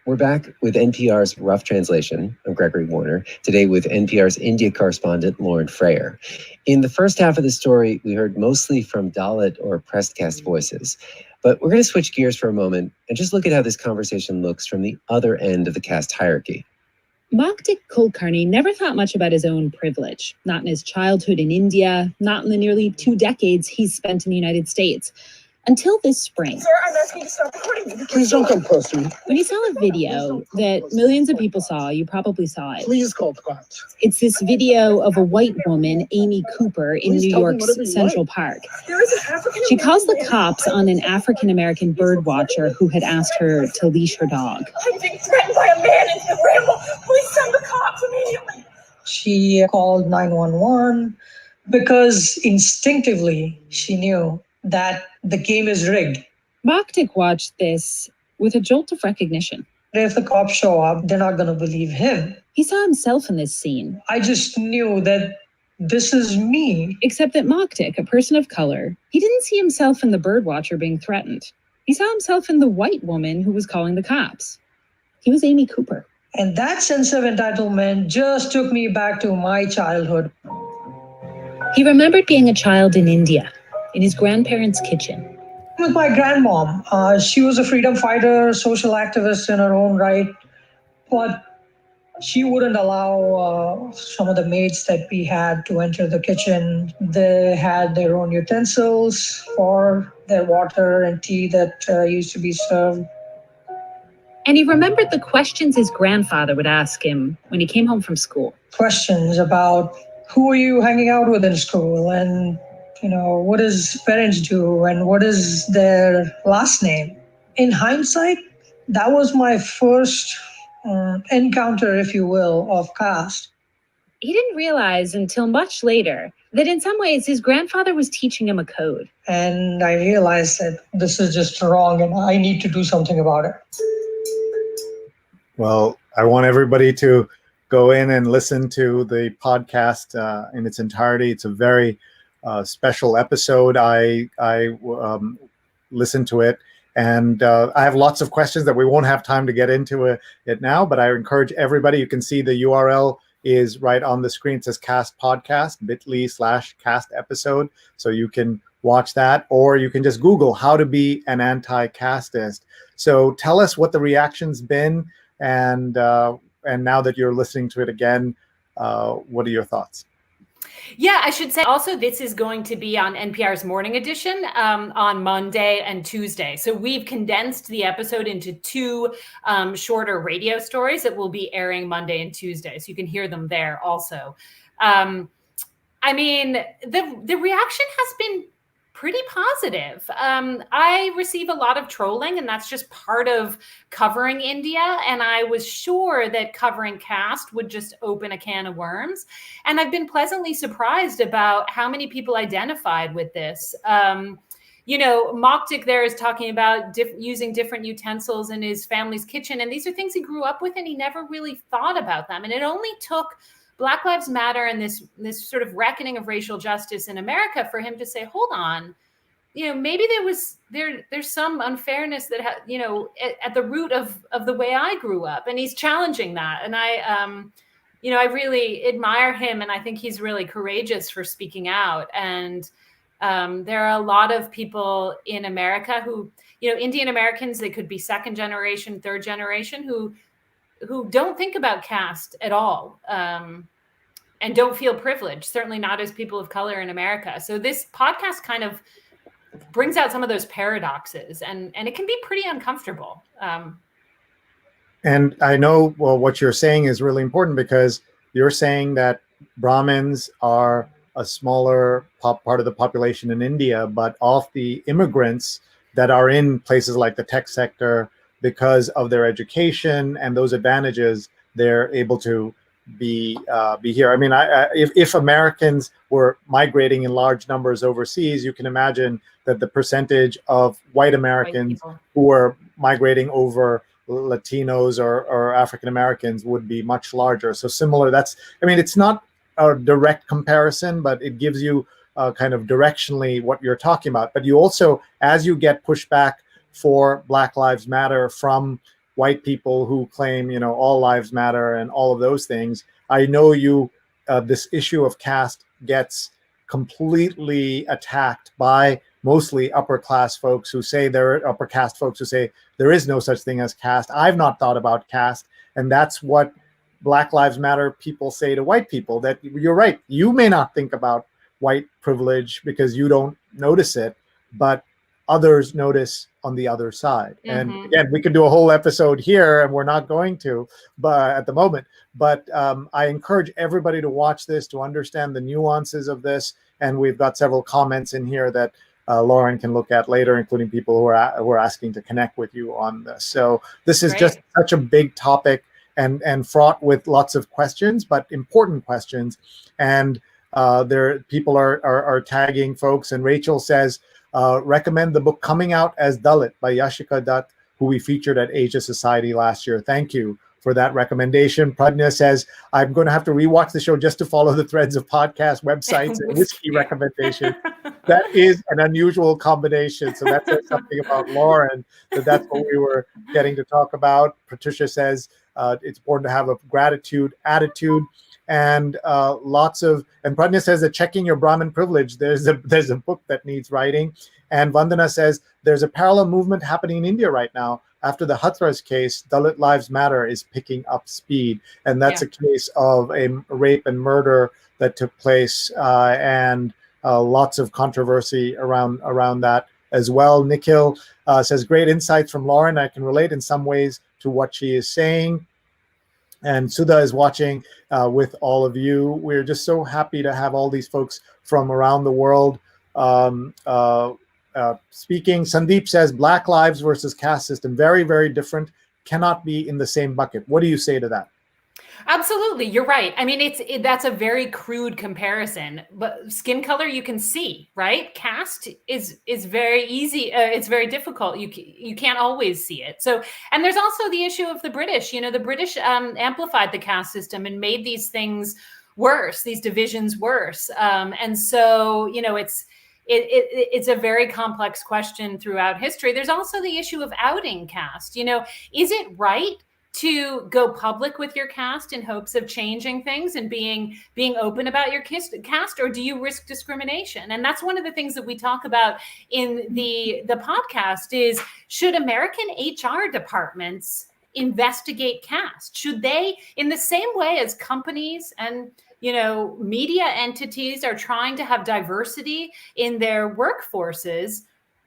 We're back with NPR's Rough Translation. I'm Gregory Warner, today with NPR's India correspondent, Lauren Frayer. In the first half of the story, we heard mostly from Dalit or oppressed caste voices. But we're going to switch gears for a moment and just look at how this conversation looks from the other end of the caste hierarchy. Moktik Kulkarni never thought much about his own privilege, not in his childhood in India, not in the nearly 2 decades he's spent in the United States. Until this spring. Sir, I'm asking you to stop recording me. Please don't come close to me. When he saw a video that millions of people saw, you probably saw it. Please call the cops. It's this video of a white woman, Amy Cooper, in New York's Central Park. There is an African She calls the cops on an African-American bird watcher who had asked her to leash her dog. I'm being threatened by a man in the ramble. Please send the cops immediately. She called 911 because instinctively she knew that the game is rigged. Moktik watched this with a jolt of recognition. If the cops show up, they're not going to believe him. He saw himself in this scene. I just knew that this is me. Except that Moktik, a person of color, he didn't see himself in the birdwatcher being threatened. He saw himself in the white woman who was calling the cops. He was Amy Cooper. And that sense of entitlement just took me back to my childhood. He remembered being a child in India, in his grandparents' kitchen. With my grandmom. She was a freedom fighter, social activist in her own right, but she wouldn't allow some of the maids that we had to enter the kitchen. They had their own utensils for their water and tea that used to be served. And he remembered the questions his grandfather would ask him when he came home from school. Questions about who are you hanging out with in school, and what does parents do, and what is their last name? In hindsight, that was my first encounter, if you will, of caste. He didn't realize until much later that in some ways his grandfather was teaching him a code. And I realized that this is just wrong and I need to do something about it. Well, I want everybody to go in and listen to the podcast in its entirety. It's a very special episode. I listened to it, and I have lots of questions that we won't have time to get into it now, but I encourage everybody. You can see the URL is right on the screen. It says Cast Podcast, bit.ly/cast episode. So you can watch that, or you can just Google How to Be an Anti-Casteist. So tell us what the reaction's been, and now that you're listening to it again, what are your thoughts? Yeah, I should say also this is going to be on NPR's Morning Edition on Monday and Tuesday. So we've condensed the episode into two shorter radio stories that will be airing Monday and Tuesday. So you can hear them there also. I mean, the reaction has been pretty positive. I receive a lot of trolling, and that's just part of covering India. And I was sure that covering caste would just open a can of worms. And I've been pleasantly surprised about how many people identified with this. Moktik there is talking about using different utensils in his family's kitchen. And these are things he grew up with, and he never really thought about them. And it only took Black Lives Matter and this sort of reckoning of racial justice in America for him to say, hold on, maybe there's some unfairness that at the root of the way I grew up, and he's challenging that. And I really admire him, and I think he's really courageous for speaking out. And there are a lot of people in America who, Indian Americans, they could be second generation, third generation, who don't think about caste at all, and don't feel privileged, certainly not as people of color in America. So this podcast kind of brings out some of those paradoxes, and it can be pretty uncomfortable. And I know, what you're saying is really important, because you're saying that Brahmins are a smaller part of the population in India, but of the immigrants that are in places like the tech sector, because of their education and those advantages, they're able to be here. I mean, if Americans were migrating in large numbers overseas, you can imagine that the percentage of white Americans who were migrating over Latinos or African Americans would be much larger. So similar. It's not a direct comparison, but it gives you kind of directionally what you're talking about. But you also, as you get pushback for Black Lives Matter from white people who claim, all lives matter and all of those things, I know this issue of caste gets completely attacked by mostly upper class folks who say upper caste folks who say there is no such thing as caste. I've not thought about caste. And that's what Black Lives Matter people say to white people, that you're right. You may not think about white privilege because you don't notice it, but others notice on the other side. Mm-hmm. And again, we could do a whole episode here, and we're not going to, but at the moment. But I encourage everybody to watch this, to understand the nuances of this. And we've got several comments in here that Lauren can look at later, including people who are asking to connect with you on this. So this is just such a big topic and fraught with lots of questions, but important questions. And people are tagging folks. And Rachel says, recommend the book Coming Out as Dalit by Yashika Dutt, who we featured at Asia Society last year. Thank you for that recommendation. Pradnya says, I'm going to have to rewatch the show just to follow the threads of podcast websites and whiskey recommendations. That is an unusual combination. So that says something about Lauren, that's what we were getting to talk about. Patricia says, it's important to have a gratitude attitude. And and Pradnya says that checking your Brahmin privilege, there's a book that needs writing. And Vandana says there's a parallel movement happening in India right now. After the Hathras case, Dalit Lives Matter is picking up speed. And that's a case of a rape and murder that took place, and lots of controversy around that as well. Nikhil says, great insights from Lauren. I can relate in some ways to what she is saying. And Sudha is watching with all of you. We're just so happy to have all these folks from around the world speaking. Sandeep says, Black lives versus caste system, very, very different, cannot be in the same bucket. What do you say to that? Absolutely, you're right. I mean, that's a very crude comparison, but skin color you can see, right? Caste is very easy. It's very difficult. You can't always see it. So, and there's also the issue of the British. The British amplified the caste system and made these things worse, these divisions worse. And so, it's a very complex question throughout history. There's also the issue of outing caste. Is it right to go public with your caste in hopes of changing things and being open about your caste, or do you risk discrimination? And that's one of the things that we talk about in the podcast is, should American HR departments investigate caste? Should they, in the same way as companies and media entities are trying to have diversity in their workforces.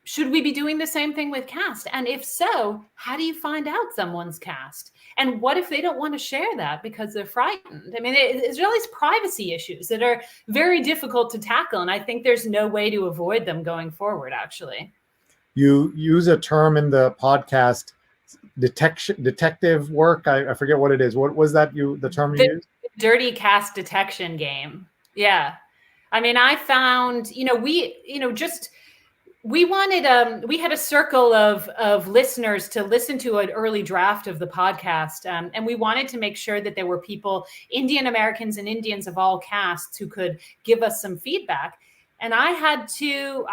Should we be doing the same thing with caste? And if so, how do you find out someone's caste? And what if they don't want to share that because they're frightened? I mean, there's all these privacy issues that are very difficult to tackle. And I think there's no way to avoid them going forward, actually. You use a term in the podcast, detective work. I forget what it is. What was that the term you used? Dirty caste detection game. Yeah. I mean, I found, we wanted, we had a circle of listeners to listen to an early draft of the podcast. And we wanted to make sure that there were people, Indian Americans and Indians of all castes, who could give us some feedback. And I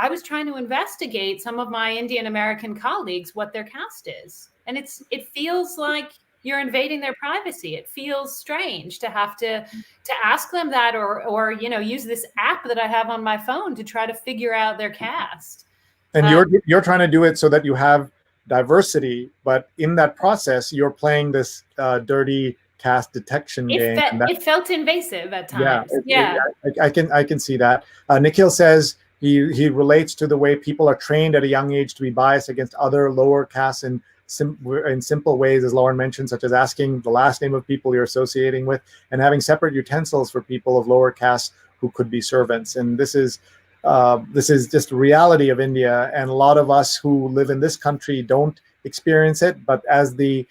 was trying to investigate some of my Indian American colleagues, what their caste is. And it feels like you're invading their privacy. It feels strange to have to ask them that, or use this app that I have on my phone to try to figure out their caste. And you're trying to do it so that you have diversity, but in that process, you're playing this dirty caste detection game. It felt invasive at times. I can see that. Nikhil says he relates to the way people are trained at a young age to be biased against other lower castes in simple ways, as Lauren mentioned, such as asking the last name of people you're associating with and having separate utensils for people of lower castes who could be servants. And this is just a reality of India, and a lot of us who live in this country don't experience it. But as the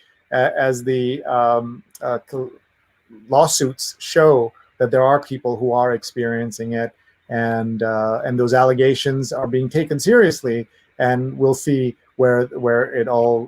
lawsuits show, that there are people who are experiencing it, and those allegations are being taken seriously, and we'll see where it all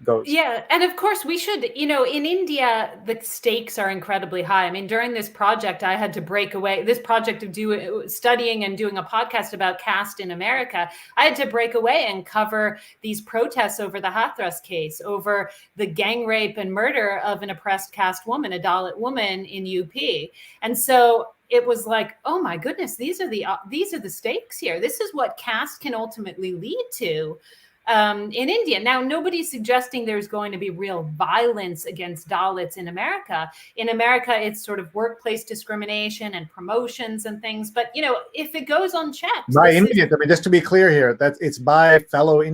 goes. Yeah, and of course we should, in India, the stakes are incredibly high. I mean, during this project, I had to break away, this project of studying and doing a podcast about caste in America. I had to break away and cover these protests over the Hathras case, over the gang rape and murder of an oppressed caste woman, a Dalit woman in UP. And so it was like, oh my goodness, these are the stakes here. This is what caste can ultimately lead to. In India. Now, nobody's suggesting there's going to be real violence against Dalits in America. In America, it's sort of workplace discrimination and promotions and things. But, if it goes unchecked. By Indians, I mean, just to be clear here, that it's by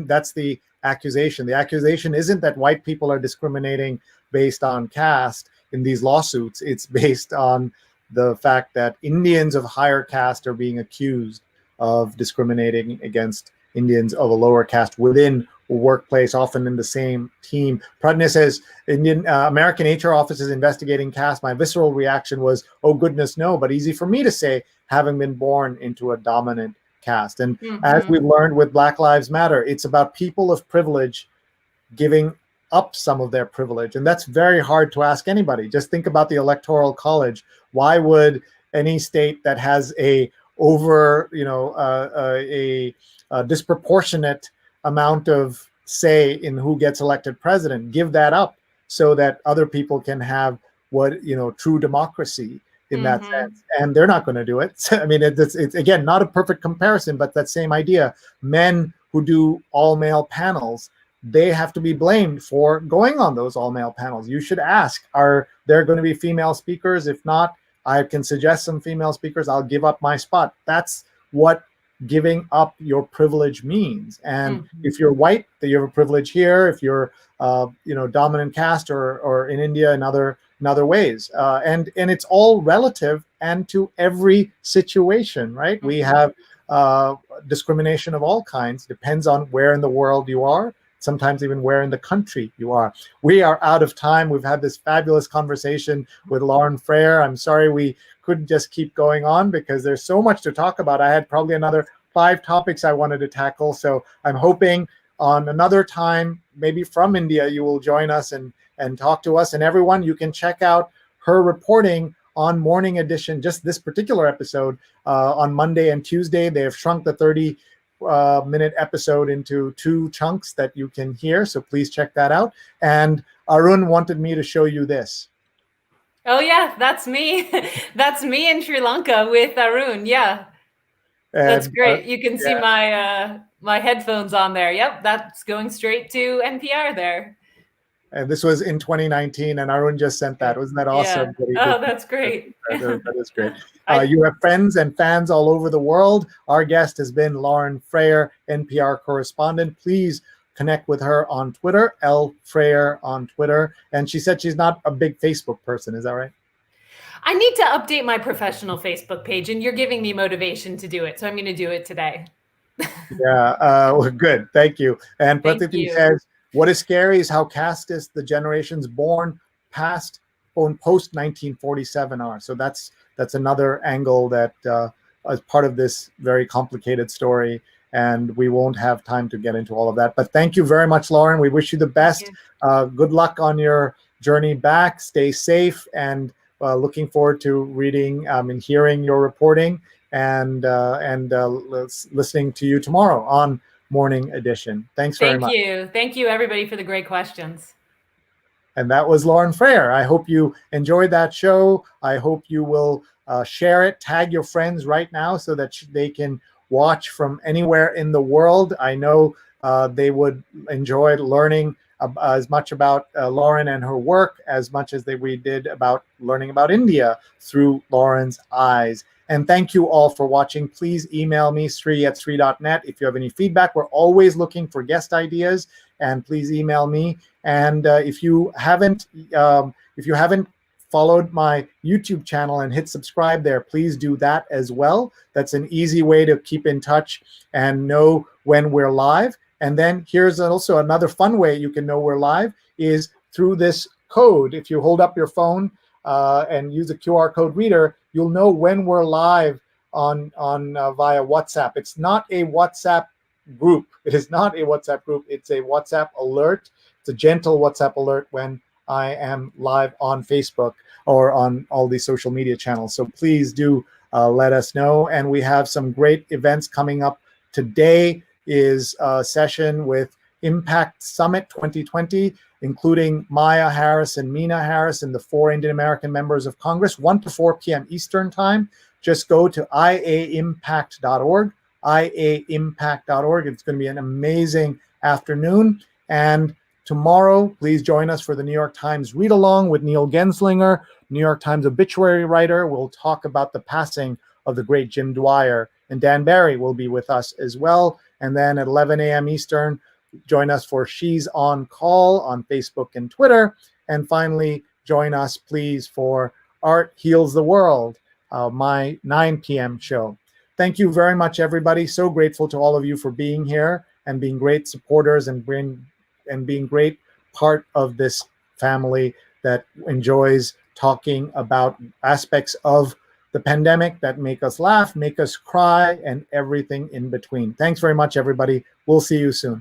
that's the accusation. The accusation isn't that white people are discriminating based on caste in these lawsuits. It's based on the fact that Indians of higher caste are being accused of discriminating against Indians of a lower caste within a workplace, often in the same team. Pradnya says, American HR office is investigating caste. My visceral reaction was, oh goodness, no, but easy for me to say, having been born into a dominant caste. And as we've learned with Black Lives Matter, it's about people of privilege giving up some of their privilege. And that's very hard to ask anybody. Just think about the Electoral College. Why would any state that has a disproportionate amount of say in who gets elected president, give that up so that other people can have true democracy in that sense? And they're not going to do it. I mean, it's again, not a perfect comparison, but that same idea. Men who do all male panels, they have to be blamed for going on those all male panels. You should ask, are there going to be female speakers? If not, I can suggest some female speakers. I'll give up my spot. That's what giving up your privilege means. And if you're white, that you have a privilege here. If you're dominant caste or in India in other ways, and it's all relative and to every situation, right? We have discrimination of all kinds. Depends on where in the world you are, sometimes even where in the country you are. We are out of time. We've had this fabulous conversation with Lauren Frayer. I'm sorry we couldn't just keep going on because there's so much to talk about. I had probably another 5 topics I wanted to tackle. So I'm hoping on another time, maybe from India, you will join us and talk to us. And everyone, you can check out her reporting on Morning Edition, just this particular episode on Monday and Tuesday. They have shrunk the 30-minute episode into 2 chunks that you can hear. So please check that out. And Arun wanted me to show you this. Oh yeah, that's me. That's me in Sri Lanka with Arun. Yeah, that's great. You can see my my headphones on there. Yep, that's going straight to NPR there. And this was in 2019, and Arun just sent that. Wasn't that awesome? Yeah. Oh, that's great. That is great. You have friends and fans all over the world. Our guest has been Lauren Frayer, NPR correspondent. Please connect with her on Twitter, L Frayer on Twitter. And she said she's not a big Facebook person. Is that right? I need to update my professional Facebook page, and you're giving me motivation to do it. So I'm going to do it today. Yeah, well, good. Thank you. And Thank Prathiti you. says, what is scary is how casteist the generations born post 1947 are. So that's another angle that is part of this very complicated story. And we won't have time to get into all of that. But thank you very much, Lauren. We wish you the best. Good luck on your journey back. Stay safe, and looking forward to reading and hearing your reporting and listening to you tomorrow on Morning Edition. Thanks very much. Thank you, everybody, for the great questions. And that was Lauren Frayer. I hope you enjoyed that show. I hope you will share it, tag your friends right now so that they can watch from anywhere in the world. I know they would enjoy learning as much about Lauren and her work as much as we did about learning about India through Lauren's eyes. And thank you all for watching. Please email me, Sree@Sree.net, if you have any feedback. We're always looking for guest ideas, and please email me. And if you haven't followed my YouTube channel and hit subscribe there, please do that as well. That's an easy way to keep in touch and know when we're live. And then here's also another fun way you can know we're live is through this code. If you hold up your phone and use a QR code reader, you'll know when we're live on via WhatsApp. It's not a WhatsApp group. It is not a WhatsApp group. It's a WhatsApp alert. It's a gentle WhatsApp alert when I am live on Facebook or on all these social media channels. So please do let us know. And we have some great events coming up. Today is a session with Impact Summit 2020, including Maya Harris and Meena Harris and the 4 Indian American members of Congress, 1 to 4 p.m. Eastern Time. Just go to iaimpact.org, iaimpact.org. It's going to be an amazing afternoon. And tomorrow, please join us for the New York Times read-along with Neil Genslinger, New York Times obituary writer. We'll talk about the passing of the great Jim Dwyer. And Dan Barry will be with us as well. And then at 11 a.m. Eastern, join us for She's on Call on Facebook and Twitter. And finally, join us, please, for Art Heals the World, my 9 p.m. show. Thank you very much, everybody. So grateful to all of you for being here and being great supporters and being great part of this family that enjoys talking about aspects of the pandemic that make us laugh, make us cry, and everything in between. Thanks very much, everybody. We'll see you soon.